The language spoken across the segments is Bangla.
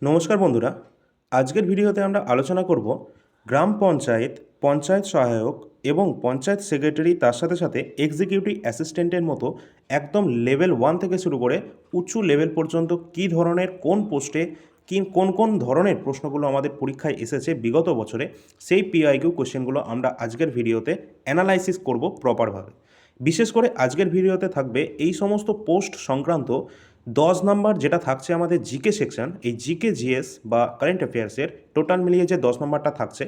নমস্কার বন্ধুরা, আজকের ভিডিওতে আমরা আলোচনা করব গ্রাম পঞ্চায়েত, পঞ্চায়েত সহায়ক এবং পঞ্চায়েত সেক্রেটারি, তার সাথে সাথে এক্সিকিউটিভ অ্যাসিস্ট্যান্টের মতো একদম লেভেল 1 থেকে শুরু করে উঁচু লেভেল পর্যন্ত কী ধরনের কোন পোস্টে কোন কোন ধরনের প্রশ্নগুলো আমাদের পরীক্ষায় এসেছে বিগত বছরে, সেই পিআইকিউ কোশ্চেনগুলো আমরা আজকের ভিডিওতে অ্যানালাইসিস করব প্রপারভাবে। বিশেষ করে আজকের ভিডিওতে থাকবে এই সমস্ত পোস্ট সংক্রান্ত 10 নাম্বার, যেটা থাকছে আমাদের জিকে সেকশন, এই জিকে জিএস বা কারেন্ট অ্যাফেয়ার্সের টোটাল মিলিয়ে যে 10 নাম্বারটা থাকছে,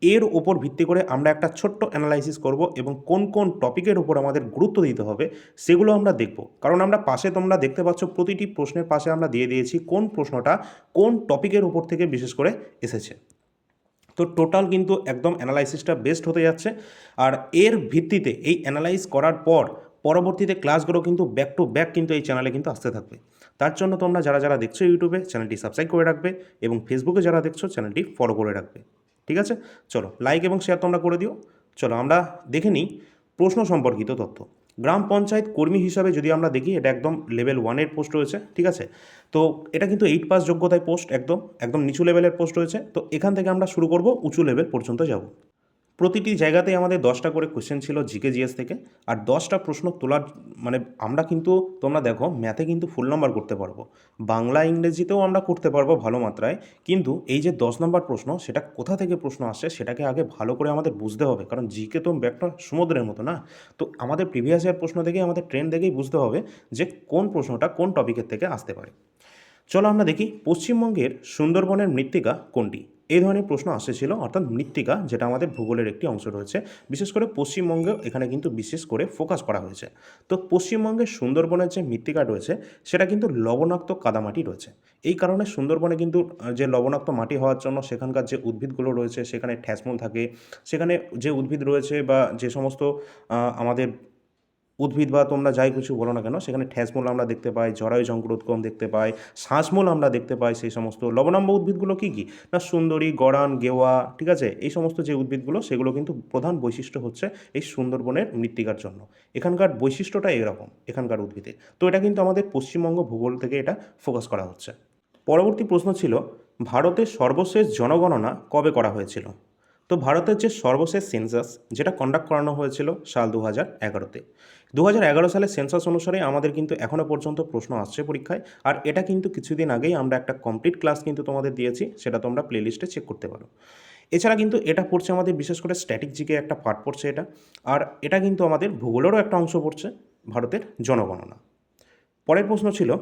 এর ওপর ভিত্তি করে আমরা একটা ছোট্ট অ্যানালাইসিস করব এবং কোন কোন টপিকের ওপর আমাদের গুরুত্ব দিতে হবে সেগুলো আমরা দেখব। কারণ আমরা পাশে, তোমরা দেখতে পাচ্ছ, প্রতিটি প্রশ্নের পাশে আমরা দিয়ে দিয়েছি কোন প্রশ্নটা কোন টপিকের ওপর থেকে বিশেষ করে এসেছে। তো টোটাল কিন্তু একদম অ্যানালাইসিসটা বেস্ট হতে যাচ্ছে। আর এর ভিত্তিতে এই অ্যানালাইজ করার পর পরবর্তীতে ক্লাসগুলো কিন্তু ব্যাক টু ব্যাক কিন্তু এই চ্যানেলে কিন্তু আসতে থাকবে। তার জন্য তোমরা যারা যারা দেখছো ইউটিউবে, চ্যানেলটি সাবস্ক্রাইব করে রাখবে এবং ফেসবুকে যারা দেখছো চ্যানেলটি ফলো করে রাখবে। ঠিক আছে, চলো লাইক এবং শেয়ার তোমরা করে দিও। চলো আমরা দেখে নিই প্রশ্ন সম্পর্কিত তথ্য। গ্রাম পঞ্চায়েত কর্মী হিসাবে যদি আমরা দেখি, এটা একদম লেভেল 1-এর পোস্ট রয়েছে। ঠিক আছে, তো এটা কিন্তু 8 পাস যোগ্যতায় পোস্ট, একদম একদম নিচু লেভেলের পোস্ট রয়েছে। তো এখান থেকে আমরা শুরু করব, উঁচু লেভেল পর্যন্ত যাব। প্রতিটি জায়গাতেই আমাদের 10টা করে কোশ্চেন ছিল জিকে জিএস থেকে। আর 10টা প্রশ্ন তোলার মানে আমরা কিন্তু, তোমরা দেখো, ম্যাথে কিন্তু ফুল নাম্বার করতে পারবো, বাংলা ইংরেজিতেও আমরা করতে পারবো ভালো মাত্রায়। কিন্তু এই যে 10 নম্বর প্রশ্ন, সেটা কোথা থেকে প্রশ্ন আসছে সেটাকে আগে ভালো করে আমাদের বুঝতে হবে, কারণ জিকে তো একটা সমুদ্রের মতো না। তো আমাদের প্রিভিয়াস ইয়ার প্রশ্ন থেকেই, আমাদের ট্রেন্ড দেখেই বুঝতে হবে যে কোন প্রশ্নটা কোন টপিকের থেকে আসতে পারে। চলো আমরা দেখি পশ্চিমবঙ্গের সুন্দরবনের মৃত্তিকা কোনটি। এই ধরনের প্রশ্ন আসেছিল, অর্থাৎ মৃত্তিকা, যেটা আমাদের ভূগোলের একটি অংশ রয়েছে, বিশেষ করে পশ্চিমবঙ্গে এখানে কিন্তু বিশেষ করে ফোকাস করা হয়েছে। তো পশ্চিমবঙ্গের সুন্দরবনের যে মৃত্তিকা রয়েছে সেটা কিন্তু লবণাক্ত কাদামাটি রয়েছে। এই কারণে সুন্দরবনে কিন্তু যে লবণাক্ত মাটি হওয়ার জন্য সেখানকার যে উদ্ভিদগুলো রয়েছে সেখানে ঠ্যাসমূল থাকে। সেখানে যে উদ্ভিদ রয়েছে বা যে সমস্ত আমাদের উদ্ভিদ বা তোমরা যাই কিছু বলো না কেন, সেখানে ঠ্যাসমূল আমরা দেখতে পাই, জরায়ু জঙ্কুরোদ্গম দেখতে পাই, শ্বাসমূল আমরা দেখতে পাই। সেই সমস্ত লবণাম্ব উদ্ভিদগুলো কী কী না, সুন্দরী, গরান, গেওয়া, ঠিক আছে, এই সমস্ত যে উদ্ভিদগুলো, সেগুলো কিন্তু প্রধান বৈশিষ্ট্য হচ্ছে এই সুন্দরবনের মৃত্তিকার জন্য। এখানকার বৈশিষ্ট্যটা এরকম এখানকার উদ্ভিদের। তো এটা কিন্তু আমাদের পশ্চিমবঙ্গ ভূগোল থেকে এটা ফোকাস করা হচ্ছে। পরবর্তী প্রশ্ন ছিল, ভারতের সর্বশেষ জনগণনা কবে করা হয়েছিল? তো ভারতের যে সর্বশেষ সেন্সাস, যেটা কন্ডাক্ট করানো হয়েছিল সাল 2011-তে, 2011 সালের সেন্সাস অনুসারে আমাদের কিন্তু এখনও পর্যন্ত প্রশ্ন আসছে পরীক্ষায়। আর এটা কিন্তু কিছুদিন আগেই আমরা একটা কমপ্লিট ক্লাস কিন্তু তোমাদের দিয়েছি, সেটা তোমরা প্লেলিস্টে চেক করতে পারো। এছাড়া কিন্তু এটা পড়ছে আমাদের বিশেষ করে স্ট্যাটিক জিকে একটা পার্ট পড়ছে এটা। আর এটা কিন্তু আমাদের ভূগোলেরও একটা অংশ পড়ছে, ভারতের জনগণনা। পরের প্রশ্ন ছিল,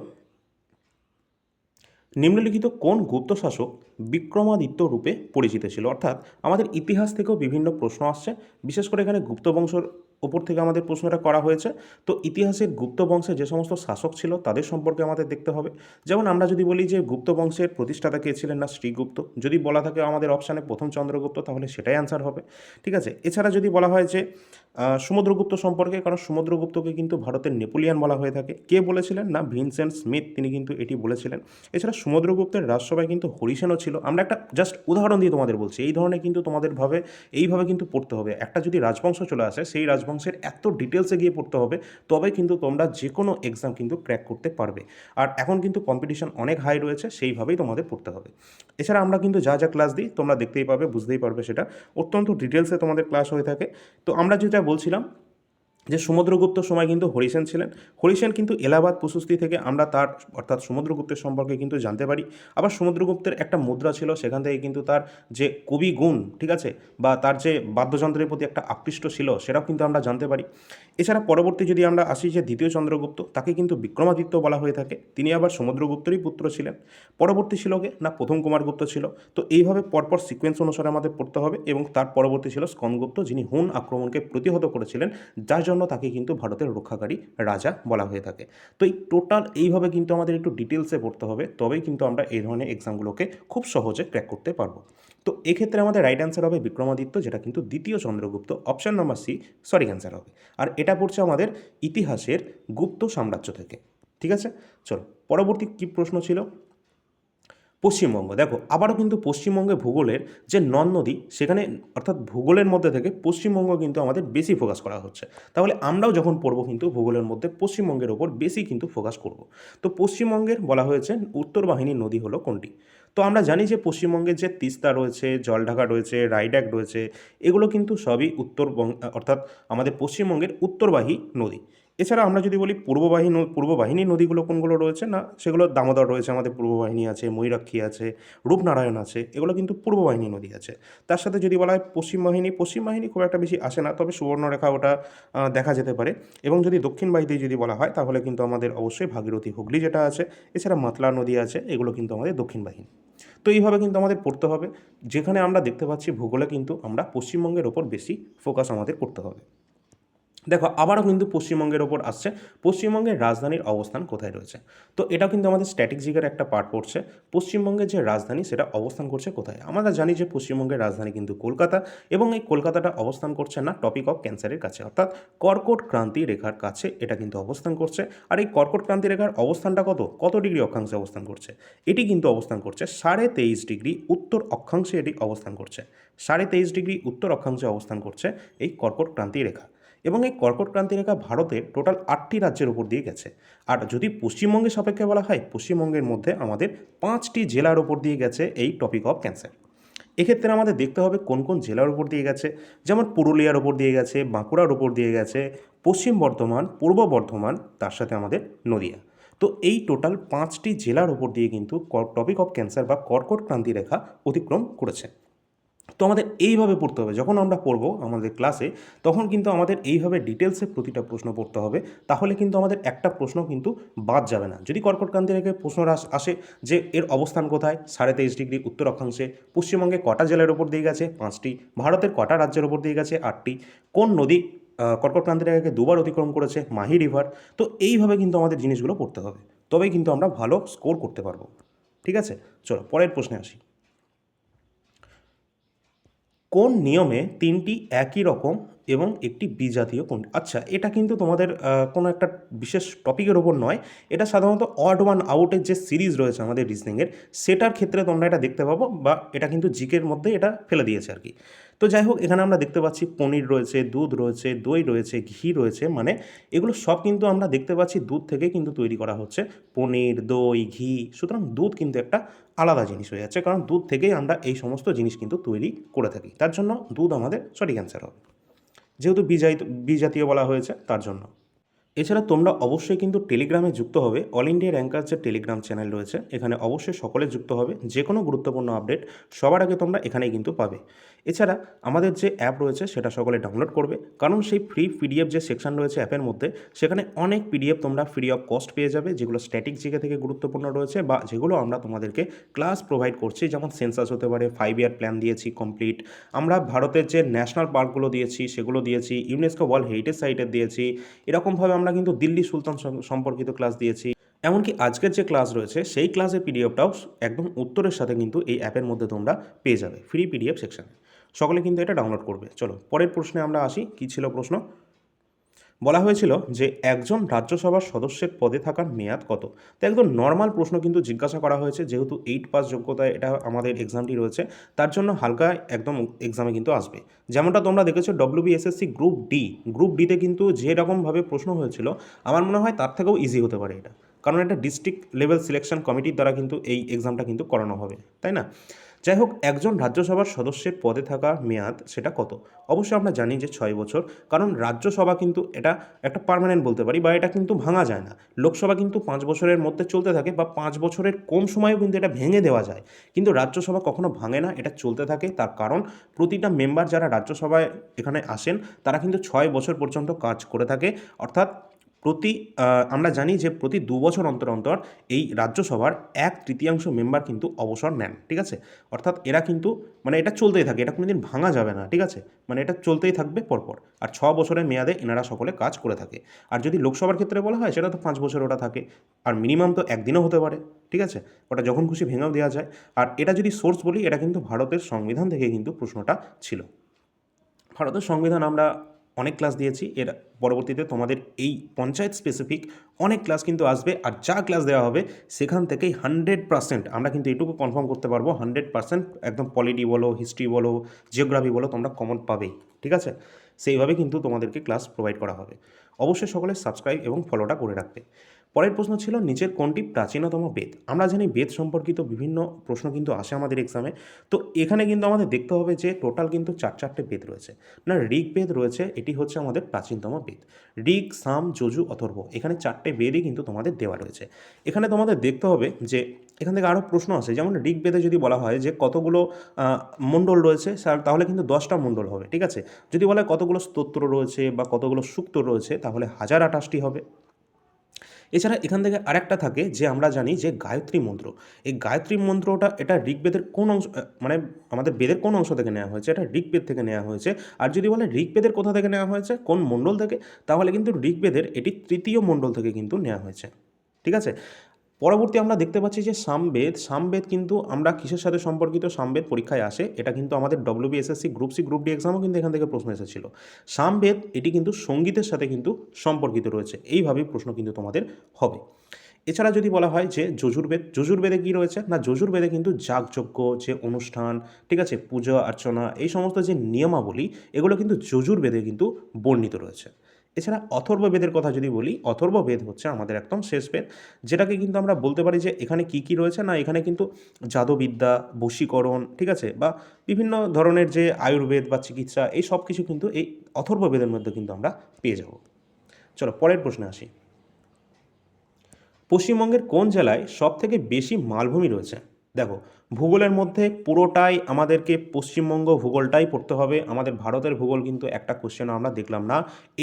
নিম্নলিখিত কোন গুপ্ত শাসক বিক্রমাদিত্য রূপে পরিচিত ছিল? অর্থাৎ আমাদের ইতিহাস থেকেও বিভিন্ন প্রশ্ন আসছে, বিশেষ করে এখানে গুপ্ত বংশের ওপর থেকে আমাদের প্রশ্নটা করা হয়েছে। তো ইতিহাসের গুপ্ত বংশে যে সমস্ত শাসক ছিল তাদের সম্পর্কে আমাদের দেখতে হবে। যেমন আমরা যদি বলি যে গুপ্ত বংশের প্রতিষ্ঠাতা কে ছিলেন, না শ্রীগুপ্ত। যদি বলা থাকে আমাদের অপশানে প্রথম চন্দ্রগুপ্ত, তাহলে সেটাই অ্যান্সার হবে। ঠিক আছে, এছাড়া যদি বলা হয় যে সমুদ্রগুপ্ত সম্পর্কে, কারণ সমুদ্রগুপ্তকে কিন্তু ভারতের নেপোলিয়ান বলা হয়ে থাকে, কে বলেছিলেন না ভিনসেন্ট স্মিথ, তিনি কিন্তু এটি বলেছিলেন। এছাড়া সমুদ্রগুপ্তের রাজসভায় কিন্তু হরিসেনও ছিল। আমরা একটা জাস্ট উদাহরণ দিয়ে তোমাদের বলছি, এই ধরনের কিন্তু তোমাদের এইভাবে কিন্তু পড়তে হবে। একটা যদি রাজবংশ চলে আসে, সেই রাজবংশের এত ডিটেলসে গিয়ে পড়তে হবে, তবে কিন্তু তোমরা যে কোনো এক্সাম কিন্তু ক্র্যাক করতে পারবে। আর এখন কিন্তু কম্পিটিশন অনেক হাই রয়েছে, সেইভাবেই তোমাদের পড়তে হবে। এছাড়া আমরা কিন্তু যা যা ক্লাস দিই তোমরা দেখতেই পাবে, বুঝতেই পারবে, সেটা অত্যন্ত ডিটেলসে তোমাদের ক্লাস হয়ে থাকে। তো আমরা যেটা বলছিলাম যে সমুদ্রগুপ্তর সময় কিন্তু হরিসেন ছিলেন। হরিসেন কিন্তু এলাহাবাদ প্রশস্তি থেকে আমরা তার, অর্থাৎ সমুদ্রগুপ্তের সম্পর্কে কিন্তু জানতে পারি। আবার সমুদ্রগুপ্তের একটা মুদ্রা ছিল, সেখান থেকে কিন্তু তার যে কবি গুণ, ঠিক আছে, বা তার যে বাদ্যযন্ত্রের প্রতি একটা আকৃষ্ট ছিল, সেটাও কিন্তু আমরা জানতে পারি। এছাড়া পরবর্তী যদি আমরা আসি, যে দ্বিতীয় চন্দ্রগুপ্ত, তাকে কিন্তু বিক্রমাদিত্য বলা হয়ে থাকে, তিনি আবার সমুদ্রগুপ্তেরই পুত্র ছিলেন। পরবর্তী ছিল কে না, প্রথম কুমারগুপ্ত ছিল। তো এইভাবে পরপর সিকোয়েন্স অনুসারে আমাদের পড়তে হবে। এবং তার পরবর্তী ছিল স্কন্দগুপ্ত, যিনি হুন আক্রমণকে প্রতিহত করেছিলেন, যার জন্য তাকে কিন্তু ভারতের রক্ষাকারী রাজা বলা হয়ে থাকে। তো এই টোটাল এইভাবে কিন্তু আমাদের একটু ডিটেলসে পড়তে হবে, তবেই কিন্তু আমরা এই ধরনের এক্সামগুলোকে খুব সহজে ক্র্যাক করতে পারবো। তো এক্ষেত্রে আমাদের রাইট অ্যান্সার হবে বিক্রমাদিত্য, যেটা কিন্তু দ্বিতীয় Chandragupta, option number C sorry answer হবে। আর এটা পড়ছে আমাদের ইতিহাসের গুপ্ত সাম্রাজ্য থেকে। ঠিক আছে, চলো পরবর্তী কী প্রশ্ন ছিল, পশ্চিমবঙ্গ দেখো আবারও কিন্তু পশ্চিমবঙ্গে ভূগোলের যে নদ নদী সেখানে অর্থাৎ ভূগোলের মধ্যে থেকে পশ্চিমবঙ্গ কিন্তু আমাদের বেশি ফোকাস করা হচ্ছে। তাহলে আমরাও যখন পড়বো কিন্তু ভূগোলের মধ্যে পশ্চিমবঙ্গের ওপর বেশি কিন্তু ফোকাস করব। তো পশ্চিমবঙ্গের বলা হয়েছে উত্তর বাহিনীর নদী হলো কোনটি? তো আমরা জানি যে পশ্চিমবঙ্গের যে তিস্তা রয়েছে, জলঢাকা রয়েছে, রায়ডাক রয়েছে, এগুলো কিন্তু সবই উত্তরবঙ্গ অর্থাৎ আমাদের পশ্চিমবঙ্গের উত্তরবাহী নদী। এছাড়া আমরা যদি বলি পূর্ববাহিনীর নদীগুলো কোনগুলো রয়েছে, না সেগুলো দামোদর রয়েছে, আমাদের পূর্ববাহিনী আছে, ময়ূরাক্ষী আছে, রূপনারায়ণ আছে, এগুলো কিন্তু পূর্ববাহিনী নদী আছে। তার সাথে যদি বলা হয় পশ্চিম বাহিনী খুব একটা বেশি আসে না, তবে সুবর্ণরেখা ওটা দেখা যেতে পারে। এবং যদি দক্ষিণ বাহিনী যদি বলা হয় তাহলে কিন্তু আমাদের অবশ্যই ভাগীরথী হুগলি যেটা আছে, এছাড়া মাতলা নদী আছে, এগুলো কিন্তু আমাদের দক্ষিণ বাহিনী। তো এইভাবে কিন্তু আমাদের পড়তে হবে, যেখানে আমরা দেখতে পাচ্ছি ভূগোলে কিন্তু আমরা পশ্চিমবঙ্গের ওপর বেশি ফোকাস আমাদের করতে হবে। দেখো আবারও কিন্তু পশ্চিমবঙ্গের ওপর আসছে, পশ্চিমবঙ্গের রাজধানীর অবস্থান কোথায় রয়েছে। তো এটাও কিন্তু আমাদের স্ট্যাটিক জিকের একটা পার্ট পড়ছে। পশ্চিমবঙ্গের যে রাজধানী সেটা অবস্থান করছে কোথায়। আমরা জানি যে পশ্চিমবঙ্গের রাজধানী কিন্তু কলকাতা, এবং এই কলকাতাটা অবস্থান করছে না টপিক অফ ক্যান্সারের কাছে, অর্থাৎ কর্কট ক্রান্তি রেখার কাছে এটা কিন্তু অবস্থান করছে। আর এই কর্কট ক্রান্তি রেখার অবস্থানটা কত ডিগ্রি অক্ষাংশে অবস্থান করছে? এটি কিন্তু অবস্থান করছে 23.5 ডিগ্রি উত্তর অক্ষাংশে, এটি অবস্থান করছে 23.5 ডিগ্রি উত্তর অক্ষাংশে অবস্থান করছে এই কর্কট ক্রান্তি রেখা। এবং এই কর্কট ক্রান্তি রেখা ভারতের টোটাল 8টি রাজ্যের উপর দিয়ে গেছে। আর যদি পশ্চিমবঙ্গের সাপেক্ষে বলা হয়, পশ্চিমবঙ্গের মধ্যে আমাদের 5টি জেলার উপর দিয়ে গেছে এই টপিক অফ ক্যান্সার। এক্ষেত্রে আমাদের দেখতে হবে কোন কোন জেলার উপর দিয়ে গেছে। যেমন পুরুলিয়ার উপর দিয়ে গেছে, বাঁকুড়ার উপর দিয়ে গেছে, পশ্চিম বর্ধমান, পূর্ব বর্ধমান, তার সাথে আমাদের নদিয়া। তো এই টোটাল 5টি জেলার উপর দিয়ে কিন্তু টপিক অফ ক্যান্সার বা কর্কট ক্রান্তি রেখা অতিক্রম করেছে। তো আমাদের এইভাবে পড়তে হবে, যখন আমরা পড়বো আমাদের ক্লাসে তখন কিন্তু আমাদের এইভাবে ডিটেলসে প্রতিটা প্রশ্ন পড়তে হবে। তাহলে কিন্তু আমাদের একটা প্রশ্ন কিন্তু বাদ যাবে না। যদি কর্কটক্রান্তি রেখে প্রশ্ন আসে যে এর অবস্থান কোথায়, 23.5 ডিগ্রি উত্তর অক্ষাংশে, পশ্চিমবঙ্গে কটা জেলার উপর দিয়ে গেছে 5টি, ভারতের কটা রাজ্যের উপর দিয়ে গেছে 8টি, কোন নদী কর্কটক্রান্তি রেখাকে দুবার অতিক্রম করেছে, মাহি রিভার। তো এইভাবে কিন্তু আমাদের জিনিসগুলো পড়তে হবে, তবেই কিন্তু আমরা ভালো স্কোর করতে পারবো। ঠিক আছে, চলো পরের প্রশ্নে আসি। কোন নিয়মে তিনটি একই রকম এবং একটি বিজাতীয় কোনটি? আচ্ছা, এটা কিন্তু তোমাদের কোনো একটা বিশেষ টপিকের ওপর নয়, এটা সাধারণত অড ওয়ান আউটের যে সিরিজ রয়েছে আমাদের রিজনিংয়ের, সেটার ক্ষেত্রে তোমরা এটা দেখতে পাবো, বা এটা কিন্তু জিকের মধ্যে এটা ফেলে দিয়েছে আর কি। তো যাই হোক, এখানে আমরা দেখতে পাচ্ছি পনির রয়েছে, দুধ রয়েছে, দই রয়েছে, ঘি রয়েছে, মানে এগুলো সব কিন্তু আমরা দেখতে পাচ্ছি দুধ থেকে কিন্তু তৈরি করা হচ্ছে পনির, দই, ঘি। সুতরাং দুধ কিন্তু একটা আলাদা জিনিস হয়ে যাচ্ছে, কারণ দুধ থেকেই আমরা এই সমস্ত জিনিস কিন্তু তৈরি করে থাকি। তার জন্য দুধ আমাদের সঠিক অ্যান্সার হবে, যেহেতু বিজাতীয় বলা হয়েছে তার জন্য। এছাড়া তোমরা অবশ্যই কিন্তু টেলিগ্রামে যুক্ত হবে। অল ইন্ডিয়া র্যাঙ্কার যে টেলিগ্রাম চ্যানেল রয়েছে, এখানে অবশ্যই সকলে যুক্ত হবে। যে কোনো গুরুত্বপূর্ণ আপডেট সবার আগে তোমরা এখানেই কিন্তু পাবে। এছাড়া আমাদের যে অ্যাপ রয়েছে সেটা সকলে ডাউনলোড করবে, কারণ সেই ফ্রি পিডিএফ যে সেকশন রয়েছে অ্যাপের মধ্যে, সেখানে অনেক পিডিএফ তোমরা ফ্রি অফ কস্ট পেয়ে যাবে, যেগুলো স্ট্যাটিক জিকে থেকে গুরুত্বপূর্ণ রয়েছে, বা যেগুলো আমরা তোমাদেরকে ক্লাস প্রোভাইড করছি। যেমন সেন্সাস হতে পারে, 5 ইয়ার প্ল্যান দিয়েছি কমপ্লিট, আমরা ভারতের যে ন্যাশনাল পার্কগুলো দিয়েছি সেগুলো দিয়েছি, ইউনেস্কো ওয়ার্ল্ড হেরিটেজ সাইটের দিয়েছি, এরকমভাবে আমরা কিন্তু দিল্লি সুলতান সম্পর্কিত ক্লাস দিয়েছি। এমনকি আজকের যে ক্লাস রয়েছে সেই ক্লাসের পিডিএফটাও একদম উত্তরের সাথে কিন্তু এই অ্যাপের মধ্যে তোমরা পেয়ে যাবে ফ্রি পিডিএফ সেকশানে। সকলে কিন্তু এটা ডাউনলোড করবে। চলো পরের প্রশ্নে আমরা আসি। কী ছিল প্রশ্ন? বলা হয়েছিল যে একজন রাজ্যসভার সদস্যের পদে থাকার মেয়াদ কত। তো একদম নর্মাল প্রশ্ন কিন্তু জিজ্ঞাসা করা হয়েছে, যেহেতু 8 পাস যোগ্যতায় এটা আমাদের এক্সামটি রয়েছে, তার জন্য হালকা একদম এক্সামে কিন্তু আসবে। যেমনটা তোমরা দেখেছো WBSSC গ্রুপ ডিতে কিন্তু যেরকমভাবে প্রশ্ন হয়েছিল, আমার মনে হয় তার থেকেও ইজি হতে পারে এটা, কারণ এটা ডিস্ট্রিক্ট লেভেল সিলেকশন কমিটির দ্বারা কিন্তু এই এক্সামটা কিন্তু করানো হবে, তাই না? যাই হোক, একজন রাজ্যসভার সদস্যের পদে থাকা মেয়াদ সেটা কত? অবশ্যই আমরা জানি যে 6 বছর, কারণ রাজ্যসভা কিন্তু এটা একটা পার্মানেন্ট বলতে পারি, বা এটা কিন্তু ভাঙা যায় না। লোকসভা কিন্তু 5 বছরের মধ্যে চলতে থাকে, বা 5 বছরের কম সময়েও কিন্তু এটা ভেঙে দেওয়া যায়, কিন্তু রাজ্যসভা কখনো ভাঙে না, এটা চলতে থাকে। তার কারণ প্রতিটা মেম্বার যারা রাজ্যসভায় এখানে আসেন তারা কিন্তু 6 বছর পর্যন্ত কাজ করে থাকে। অর্থাৎ আমরা জানি যে প্রতি 2 বছর অন্তর অন্তর এই রাজ্যসভার 1/3 মেম্বার কিন্তু অবসর নেন, ঠিক আছে? অর্থাৎ এরা কিন্তু মানে এটা চলতেই থাকে, এটা কোনোদিন ভাঙা যাবে না, ঠিক আছে? মানে এটা চলতেই থাকবে পরপর। আর 6 বছরের মেয়াদে এনারা সকলে কাজ করে থাকে। আর যদি লোকসভার ক্ষেত্রে বলা হয় সেটা তো 5 বছর ওটা থাকে, আর মিনিমাম তো একদিনও হতে পারে, ঠিক আছে? ওটা যখন খুশি ভেঙেও দেওয়া যায়। আর এটা যদি সোর্স বলি, এটা কিন্তু ভারতের সংবিধান থেকে কিন্তু প্রশ্নটা ছিল। ভারতের সংবিধান আমরা অনেক ক্লাস দিয়েছি, এর পরবর্তীতে তোমাদের এই পঞ্চায়েত স্পেসিফিক অনেক ক্লাস কিন্তু আসবে। আর যা ক্লাস দেওয়া হবে সেখান থেকেই 100% আমরা কিন্তু এটুকু কনফার্ম করতে পারবো, 100% একদম পলিটি বলো, হিস্ট্রি বলো, জিওগ্রাফি বলো, তোমরা কমন পাবেই। ঠিক আছে, সেইভাবে কিন্তু তোমাদেরকে ক্লাস প্রোভাইড করা হবে। অবশ্যই সকলে সাবস্ক্রাইব এবং ফলোটা করে রাখবে। পরের প্রশ্ন ছিল নিচের কোনটি প্রাচীনতম বেদ। আমরা জানি বেদ সম্পর্কিত বিভিন্ন প্রশ্ন কিন্তু আসে আমাদের এক্সামে। তো এখানে কিন্তু আমাদের দেখতে হবে যে টোটাল কিন্তু চারটে বেদ রয়েছে। না, ঋগ্বেদ রয়েছে, এটি হচ্ছে আমাদের প্রাচীনতম বেদ। ঋগ, সাম, যজু, অথর্ব, এখানে চারটে বেদই কিন্তু তোমাদের দেওয়া রয়েছে। এখানে তোমাদের দেখতে হবে যে এখান থেকে আরও প্রশ্ন আসে, যেমন ঋগ্বেদে যদি বলা হয় যে কতগুলো মণ্ডল রয়েছে স্যার, তাহলে কিন্তু 10টা মণ্ডল হবে। ঠিক আছে, যদি বলা হয় কতগুলো স্তোত্র রয়েছে বা কতগুলো সূক্ত রয়েছে, তাহলে 1028টি হবে। এছাড়া এখান থেকে আরেকটা থাকে যে আমরা জানি যে গায়ত্রী মন্ত্র, এই গায়ত্রী মন্ত্রটা এটা ঋগ্বেদের কোন অংশ, মানে আমাদের বেদের কোন অংশ থেকে নেওয়া হয়েছে, এটা ঋগ্বেদ থেকে নেওয়া হয়েছে। আর যদি বলে ঋগ্বেদের কোথা থেকে নেওয়া হয়েছে, কোন মণ্ডল থেকে, তাহলে কিন্তু ঋগ্বেদের এটি তৃতীয় মণ্ডল থেকে কিন্তু নেওয়া হয়েছে। ঠিক আছে, পরবর্তী আমরা দেখতে পাচ্ছি যে সামবেদ কিন্তু আমরা কিসের সাথে সম্পর্কিত, সামবেদ পরীক্ষায় আসে, এটা কিন্তু আমাদের WBSSC group C group D এক্সামও কিন্তু এখান থেকে প্রশ্ন এসেছিল। সামবেদ এটি কিন্তু সঙ্গীতের সাথে কিন্তু সম্পর্কিত রয়েছে, এইভাবেই প্রশ্ন কিন্তু তোমাদের হবে। এছাড়া যদি বলা হয় যে যজুর্বেদে কী রয়েছে, না যজুর্বেদে কিন্তু যাগযজ্ঞ যে অনুষ্ঠান, ঠিক আছে, পূজা অর্চনা, এই সমস্ত যে নিয়মাবলী, এগুলো কিন্তু যজুর্বেদে কিন্তু বর্ণিত রয়েছে। এছাড়া অথর্ববেদের কথা যদি বলি, অথর্ববেদ হচ্ছে আমাদের একদম শেষ বেদ, যেটাকে কিন্তু আমরা বলতে পারি যে এখানে কি কি রয়েছে, না এখানে কিন্তু জাদুবিদ্যা, বশীকরণ, ঠিক আছে, বা বিভিন্ন ধরনের যে আয়ুর্বেদ বা চিকিৎসা, এই সব কিছু কিন্তু এই অথর্ববেদের মধ্যে কিন্তু আমরা পেয়ে যাব। চলো পরের প্রশ্নে আসি। পশ্চিমবঙ্গের কোন জেলায় সবথেকে বেশি মালভূমি রয়েছে? দেখো, ভূগোলের মধ্যে পুরোটাই আমাদেরকে পশ্চিমবঙ্গ ভূগোলটাই পড়তে হবে। আমাদের ভারতের ভূগোল কিন্তু একটা কোশ্চেন আমরা দেখলাম না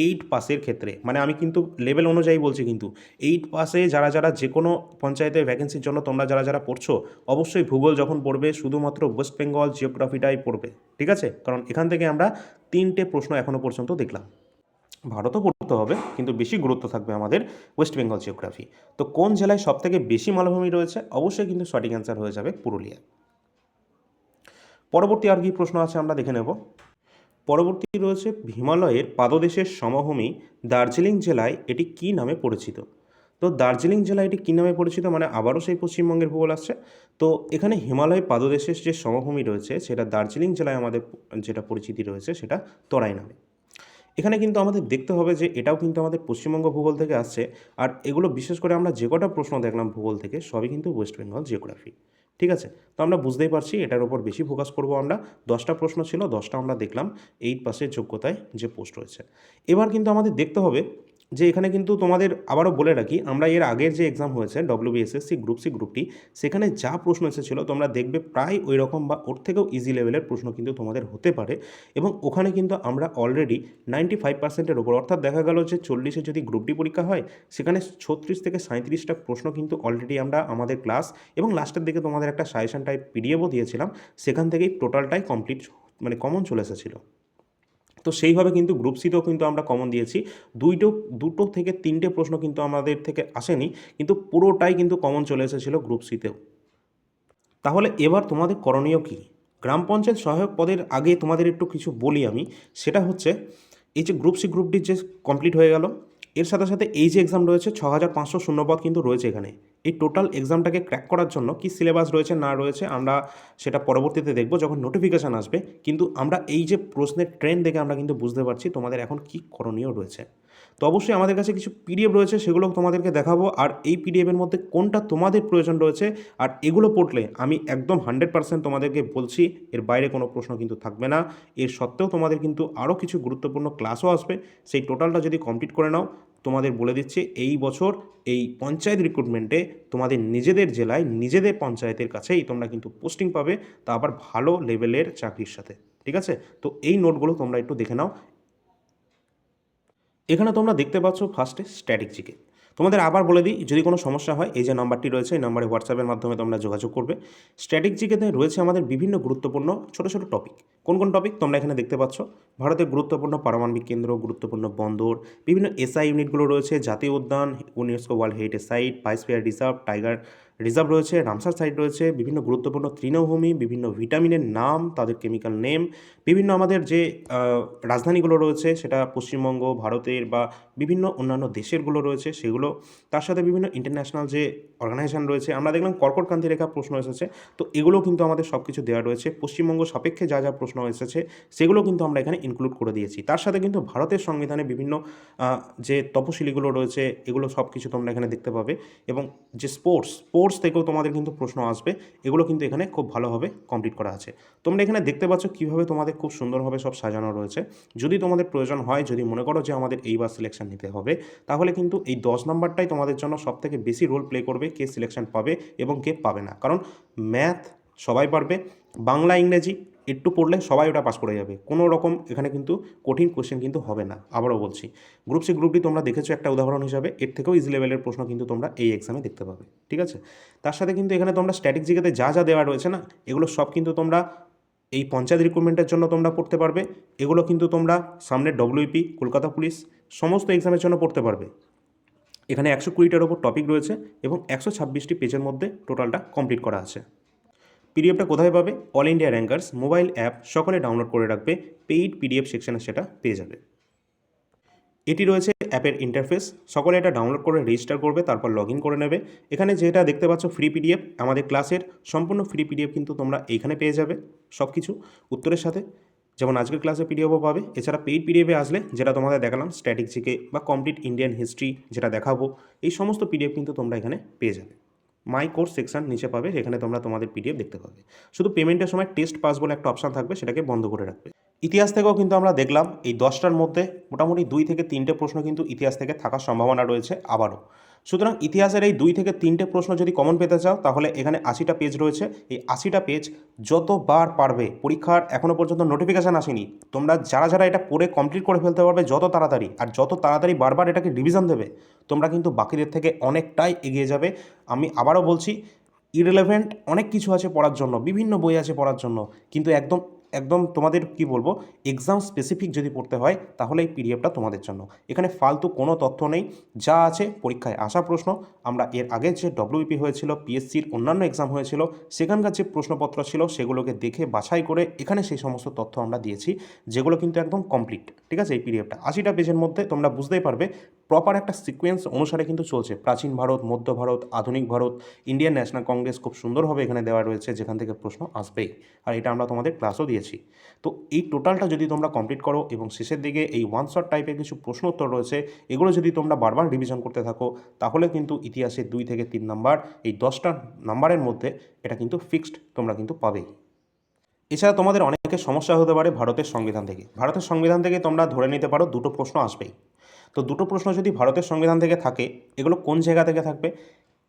8 পাসের ক্ষেত্রে, মানে আমি কিন্তু লেভেল অনুযায়ী বলছি, কিন্তু 8 পাসে যারা যারা যে কোনো পঞ্চায়েতের ভ্যাকেন্সির জন্য তোমরা যারা যারা পড়ছো, অবশ্যই ভূগোল যখন পড়বে শুধুমাত্র ওয়েস্ট বেঙ্গল জিওগ্রাফিটাই পড়বে। ঠিক আছে, কারণ এখান থেকে আমরা 3টে প্রশ্ন এখনও পর্যন্ত দেখলাম। ভারতও পড়তে হবে, কিন্তু বেশি গুরুত্ব থাকবে আমাদের ওয়েস্ট বেঙ্গল জিওগ্রাফি। তো কোন জেলায় সবথেকে বেশি মালভূমি রয়েছে? অবশ্যই কিন্তু সঠিক অ্যান্সার হয়ে যাবে পুরুলিয়া। পরবর্তী আর কি প্রশ্ন আছে আমরা দেখে নেব। পরবর্তী রয়েছে হিমালয়ের পাদদেশের সমভূমি দার্জিলিং জেলায় এটি কী নামে পরিচিত? তো দার্জিলিং জেলা এটি কী নামে পরিচিত, মানে আবারও সেই পশ্চিমবঙ্গের ভূগোল আসছে। তো এখানে হিমালয় পাদদেশের যে সমভূমি রয়েছে সেটা দার্জিলিং জেলায় আমাদের যেটা পরিচিতি রয়েছে সেটা তরাই নামে। এখানে কিন্তু আমাদের দেখতে হবে যে এটাও কিন্তু আমাদের পশ্চিমবঙ্গ ভূগোল থেকে আসছে। আর এগুলো বিশেষ করে আমরা যে কটা প্রশ্ন দেখলাম ভূগোল থেকে, সবই কিন্তু ওয়েস্ট বেঙ্গল জিওগ্রাফি। ঠিক আছে, তো আমরা বুঝতেই পারছি এটার উপর বেশি ফোকাস করব আমরা। 10টা প্রশ্ন ছিল, 10টা আমরা দেখলাম 8 পাসের যোগ্যতায় যে পোস্ট রয়েছে। এবার কিন্তু আমাদের দেখতে হবে যে এখানে কিন্তু তোমাদের আবারও বলে রাখি, আমরা এর আগের যে এক্সাম হয়েছে WBSSC গ্রুপ সি গ্রুপ টি, সেখানে যা প্রশ্ন এসেছিলো তোমরা দেখবে প্রায় ওই রকম বা ওর থেকেও ইজি লেভেলের প্রশ্ন কিন্তু তোমাদের হতে পারে। এবং ওখানে কিন্তু আমরা অলরেডি 95%-এর ওপর, অর্থাৎ দেখা গেল যে 40-এ যদি গ্রুপ ডি পরীক্ষা হয়, সেখানে 36 থেকে 37টা প্রশ্ন কিন্তু অলরেডি আমরা আমাদের ক্লাস এবং লাস্টের দিকে তোমাদের একটা সাজেশন টাইপ পিডিএফও দিয়েছিলাম, সেখান থেকেই টোটালটাই কমপ্লিট, মানে কমন চলে এসেছিলো। তো সেইভাবে কিন্তু গ্রুপ সিতেও কিন্তু আমরা কমন দিয়েছি। দুটো থেকে 3টে প্রশ্ন কিন্তু আমাদের থেকে আসেনি, কিন্তু পুরোটাই কিন্তু কমন চলে এসেছিলো গ্রুপ সিতেও। তাহলে এবার তোমাদের করণীয় কী? গ্রাম পঞ্চায়েত সহায়ক পদের আগে তোমাদের একটু কিছু বলি আমি। সেটা হচ্ছে এই যে গ্রুপ সি গ্রুপ ডি যে কমপ্লিট হয়ে গেল, এর সাথে সাথে এই যে এক্সাম রয়েছে 6500 শূন্যপদ কিন্তু রয়েছে এখানে। এই টোটাল এক্সামটাকে ক্র্যাক করার জন্য কী সিলেবাস রয়েছে না রয়েছে আমরা সেটা পরবর্তীতে দেখব যখন নোটিফিকেশান আসবে। কিন্তু আমরা এই যে প্রশ্নের ট্রেন্ড দেখে আমরা কিন্তু বুঝতে পারছি তোমাদের এখন কী করণীয় রয়েছে। তো অবশ্যই আমাদের কাছে কিছু পিডিএফ রয়েছে, সেগুলো তোমাদেরকে দেখাবো। আর এই পিডিএফের মধ্যে কোনটা তোমাদের প্রয়োজন রয়েছে, আর এগুলো পড়লে আমি একদম 100% তোমাদেরকে বলছি এর বাইরে কোনো প্রশ্ন কিন্তু থাকবে না। এর সত্ত্বেও তোমাদের কিন্তু আরও কিছু গুরুত্বপূর্ণ ক্লাসও আসবে, সেই টোটালটা যদি কমপ্লিট করে নাও, তোমাদের বলে দিচ্ছি এই বছর এই পঞ্চায়েত রিক্রুটমেন্টে তোমাদের নিজেদের জেলায় নিজেদের পঞ্চায়েতের কাছেই তোমরা কিন্তু পোস্টিং পাবে, তা আবার ভালো লেভেলের চাকরির সাথে। ঠিক আছে, তো এই নোটগুলো তোমরা একটু দেখে নাও। এখানে তোমরা দেখতে পাচ্ছ ফার্স্টে স্ট্যাটিক জিকে। তোমাদের আবার বলে দিই, যদি কোনো সমস্যা হয় এই যে নাম্বারটি রয়েছে, এই নাম্বারে হোয়াটসঅ্যাপের মাধ্যমে তোমরা যোগাযোগ করবে। স্ট্যাটিক জিকেতে রয়েছে আমাদের বিভিন্ন গুরুত্বপূর্ণ ছোটো ছোটো টপিক। কোন কোন টপিক তোমরা এখানে দেখতে পাচ্ছ? ভারতের গুরুত্বপূর্ণ পারমাণবিক কেন্দ্র, গুরুত্বপূর্ণ বন্দর, বিভিন্ন এসআই ইউনিটগুলো রয়েছে, জাতীয় উদ্যান, UNESCO world heritage site, biosphere reserve, tiger reserve রয়েছে, রামসার সাইট রয়েছে, বিভিন্ন গুরুত্বপূর্ণ তৃণভূমি, বিভিন্ন ভিটামিনের নাম, তাদের কেমিক্যাল নেম, বিভিন্ন আমাদের যে রাজধানীগুলো রয়েছে সেটা পশ্চিমবঙ্গ, ভারতের বা বিভিন্ন অন্যান্য দেশেরগুলো রয়েছে সেগুলো, তার সাথে বিভিন্ন ইন্টারন্যাশনাল যে অর্গানাইজেশন রয়েছে। আমরা দেখলাম কর্কটক্রান্তি রেখা প্রশ্ন এসেছে, তো এগুলো কিন্তু আমাদের সব কিছু দেওয়া রয়েছে। পশ্চিমবঙ্গ সাপেক্ষে যা যা প্রশ্ন এসেছে সেগুলো কিন্তু আমরা এখানে ইনক্লুড করে দিয়েছি। তার সাথে কিন্তু ভারতের সংবিধানে বিভিন্ন যে তপশিলিগুলো রয়েছে এগুলো সব কিছু তোমরা এখানে দেখতে পাবে। এবং যে স্পোর্টস থেকেও তোমাদের কিন্তু প্রশ্ন আসবে, এগুলো কিন্তু এখানে খুব ভালোভাবে কমপ্লিট করা আছে। তোমরা এখানে দেখতে পাচ্ছ কীভাবে তোমাদের খুব সুন্দরভাবে সব সাজানো রয়েছে। যদি তোমাদের প্রয়োজন হয়, যদি মনে করো যে আমাদের এইবার সিলেকশন নিতে হবে, তাহলে কিন্তু এই 10 নম্বরটাই তোমাদের জন্য সবথেকে বেশি রোল প্লে করবে কে সিলেকশন পাবে এবং কে পাবে না। কারণ ম্যাথ সবাই পারবে, বাংলা ইংরেজি একটু পড়লে সবাই ওটা পাস করে যাবে। কোনো রকম এখানে কিন্তু কঠিন কোশ্চেন কিন্তু হবে না। আবারও বলছি, গ্রুপ সি গ্রুপ ডি তোমরা দেখেছো একটা উদাহরণ হিসাবে, এর থেকেও ইজি লেভেলের প্রশ্ন কিন্তু তোমরা এই এক্সামে দেখতে পাবে। ঠিক আছে, তার সাথে কিন্তু এখানে তোমরা স্ট্যাটিক জিকেতে যা যা দেওয়া রয়েছে না, এগুলো সব কিন্তু তোমরা এই পঞ্চায়েত রিক্রুটমেন্টের জন্য তোমরা পড়তে পারবে। এগুলো কিন্তু তোমরা সামনের ডব্লিউপি, কলকাতা পুলিশ সমস্ত এক্সামের জন্য পড়তে পারবে। এখানে 120টার ওপর টপিক রয়েছে এবং 126টি পেজের মধ্যে টোটালটা কমপ্লিট করা আছে। পিডিএফটা কোথায় পাবে? All India rankers mobile app সকলে ডাউনলোড করে রাখবে, পেইড পিডিএফ সেকশনে সেটা পেয়ে যাবে। এটি রয়েছে অ্যাপের ইন্টারফেস, সকলে এটা ডাউনলোড করে রেজিস্টার করবে, তারপর লগ ইন করে নেবে। এখানে যেটা দেখতে পাচ্ছ ফ্রি পিডিএফ, আমাদের ক্লাসের সম্পূর্ণ ফ্রি পিডিএফ কিন্তু তোমরা এইখানে পেয়ে যাবে সব কিছু উত্তরের সাথে। যেমন আজকের ক্লাসে পিডিএফও পাবে, এছাড়া পেইড পিডিএফে আসলে যেটা তোমাদের দেখালাম স্ট্যাটিক জিকে বা কমপ্লিট ইন্ডিয়ান হিস্ট্রি যেটা দেখাবো, এই সমস্ত পিডিএফ কিন্তু তোমরা এখানে পেয়ে যাবে। মাই কোর্স সেকশন নিচে পাবে, এখানে তোমরা তোমাদের পিডিএফ দেখতে পাবে। শুধু পেমেন্টের সময় টেস্ট পাস বলে একটা অপশান থাকবে, সেটাকে বন্ধ করে রাখবে। ইতিহাস থেকেও কিন্তু আমরা দেখলাম এই 10টার মধ্যে মোটামুটি 2 থেকে 3টে প্রশ্ন কিন্তু ইতিহাস থেকে থাকার সম্ভাবনা রয়েছে আবারও। সুতরাং ইতিহাসের এই 2 থেকে 3টে প্রশ্ন যদি কমন পেতে চাও, তাহলে এখানে 80টা পেজ রয়েছে। এই 80টা পেজ যতবার পারবে, পরীক্ষার এখনও পর্যন্ত নোটিফিকেশান আসেনি, তোমরা যারা যারা এটা পড়ে কমপ্লিট করে ফেলতে পারবে যত তাড়াতাড়ি, আর যত তাড়াতাড়ি বারবার এটাকে রিভিশন দেবে, তোমরা কিন্তু বাকিদের থেকে অনেকটাই এগিয়ে যাবে। আমি আবারও বলছি, ইররিলেভেন্ট অনেক কিছু আছে পড়ার জন্য, বিভিন্ন বই আছে পড়ার জন্য, কিন্তু একদম একদম তোমাদের কি বলবো, এক্সাম স্পেসিফিক যদি পড়তে হয় তাহলে এই পিডিএফটা তোমাদের জন্য। এখানে ফালতু কোনো তথ্য নেই, যা আছে পরীক্ষায় আসা প্রশ্ন। আমরা এর আগে যে ডব্লিউপি হয়েছিল, পিএসসির অন্যান্য এক্সাম হয়েছিল, সেখানকার যে প্রশ্নপত্র ছিল সেগুলোকে দেখে বাছাই করে এখানে সেই সমস্ত তথ্য আমরা দিয়েছি, যেগুলো কিন্তু একদম কমপ্লিট। ঠিক আছে, এই পিডিএফটা 80টা পেজের মধ্যে তোমরা বুঝতেই পারবে প্রপার একটা সিকোয়েন্স অনুসারে কিন্তু চলছে। প্রাচীন ভারত, মধ্য ভারত, আধুনিক ভারত, ইন্ডিয়ান ন্যাশনাল কংগ্রেস খুব সুন্দরভাবে এখানে দেওয়া রয়েছে, যেখান থেকে প্রশ্ন আসবেই। আর এটা আমরা তোমাদের ক্লাসও দিয়েছি। তো এই টোটালটা যদি তোমরা কমপ্লিট করো এবং শেষের দিকে এই ওয়ান শট টাইপের কিছু প্রশ্ন উত্তর রয়েছে, এগুলো যদি তোমরা বারবার রিভিশন করতে থাকো, তাহলে কিন্তু ইতিহাসে 2 থেকে 3 নাম্বার, এই 10টা নাম্বারের মধ্যে এটা কিন্তু ফিক্সড তোমরা কিন্তু পাবেই। এছাড়া তোমাদের অনেকের সমস্যা হতে পারে ভারতের সংবিধান থেকে। ভারতের সংবিধান থেকে তোমরা ধরে নিতে পারো 2টো প্রশ্ন আসবেই। তো 2টো প্রশ্ন যদি ভারতের সংবিধান থেকে থাকে, এগুলো কোন জায়গা থেকে থাকবে?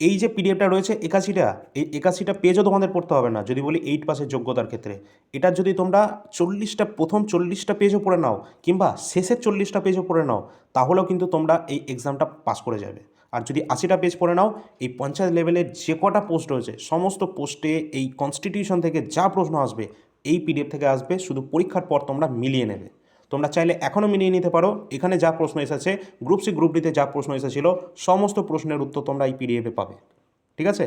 এই যে পিডিএফটা রয়েছে 81টা, এই 81টা পেজও তোমাদের পড়তে হবে না। যদি বলি 8 পাসের যোগ্যতার ক্ষেত্রে, এটার যদি তোমরা 40টা, প্রথম 40টা পেজও পড়ে নাও কিংবা শেষের 40টা পেজও পড়ে নাও, তাহলেও কিন্তু তোমরা এই এক্সামটা পাস করে যাবে। আর যদি 80টা পেজ পড়ে নাও, এই পঞ্চায়েত লেভেলের যে কটা পোস্ট রয়েছে সমস্ত পোস্টে এই কনস্টিটিউশন থেকে যা প্রশ্ন আসবে এই পিডিএফ থেকে আসবে, শুধু পরীক্ষার পর তোমরা মিলিয়ে নেবে। তোমরা চাইলে এখনও মিলিয়ে নিতে পারো, এখানে যা প্রশ্ন এসেছে, গ্রুপ সি গ্রুপ ডিতে যা প্রশ্ন এসেছিল, সমস্ত প্রশ্নের উত্তর তোমরা এই পিডিএফে পাবে। ঠিক আছে,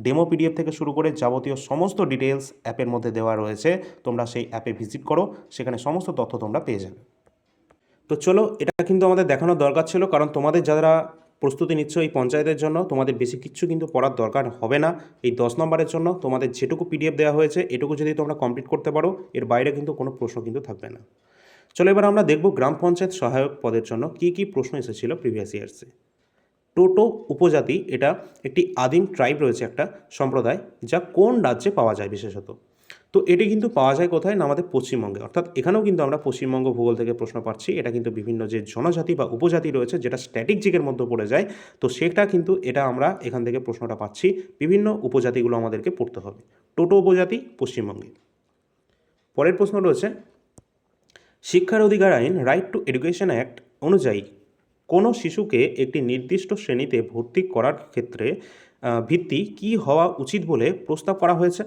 ডেমো পিডিএফ থেকে শুরু করে যাবতীয় সমস্ত ডিটেলস অ্যাপের মধ্যে দেওয়া রয়েছে। তোমরা সেই অ্যাপে ভিজিট করো, সেখানে সমস্ত তথ্য তোমরা পেয়ে যাবে। তো চলো, এটা কিন্তু আমাদের দেখানোর দরকার ছিল, কারণ তোমাদের যারা প্রস্তুতি নিচ্ছ এই পঞ্চায়েতের জন্য, তোমাদের বেশি কিচ্ছু কিন্তু পড়ার দরকার হবে না। এই 10 নম্বরের জন্য তোমাদের যেটুকু পিডিএফ দেওয়া হয়েছে, এটুকু যদি তোমরা কমপ্লিট করতে পারো, এর বাইরে কিন্তু কোনো প্রশ্ন কিন্তু থাকবে না। চলো এবার আমরা দেখব গ্রাম পঞ্চায়েত সহায়ক পদের জন্য কী কী প্রশ্ন এসেছিল প্রিভিয়াস ইয়ার্সে। টোটো উপজাতি, এটা একটি আদিম ট্রাইব রয়েছে, একটা সম্প্রদায়, যা কোন রাজ্যে পাওয়া যায় বিশেষত? তো এটি কিন্তু পাওয়া যায় কোথায় না, আমাদের পশ্চিমবঙ্গে। অর্থাৎ এখানেও কিন্তু আমরা পশ্চিমবঙ্গ ভূগোল থেকে প্রশ্ন পাচ্ছি। এটা কিন্তু বিভিন্ন যে জনজাতি বা উপজাতি রয়েছে, যেটা স্ট্যাটিক জিকের মধ্যে পড়ে যায়, তো সেটা কিন্তু এটা আমরা এখান থেকে প্রশ্নটা পাচ্ছি। বিভিন্ন উপজাতিগুলো আমাদেরকে পড়তে হবে। টোটো উপজাতি পশ্চিমবঙ্গে। পরের প্রশ্ন রয়েছে, শিক্ষার অধিকার আইন রাইট টু এডুকেশন অ্যাক্ট অনুযায়ী কোনো শিশুকে একটি নির্দিষ্ট শ্রেণীতে ভর্তি করার ক্ষেত্রে ভিত্তি কী হওয়া উচিত বলে প্রস্তাব করা হয়েছে?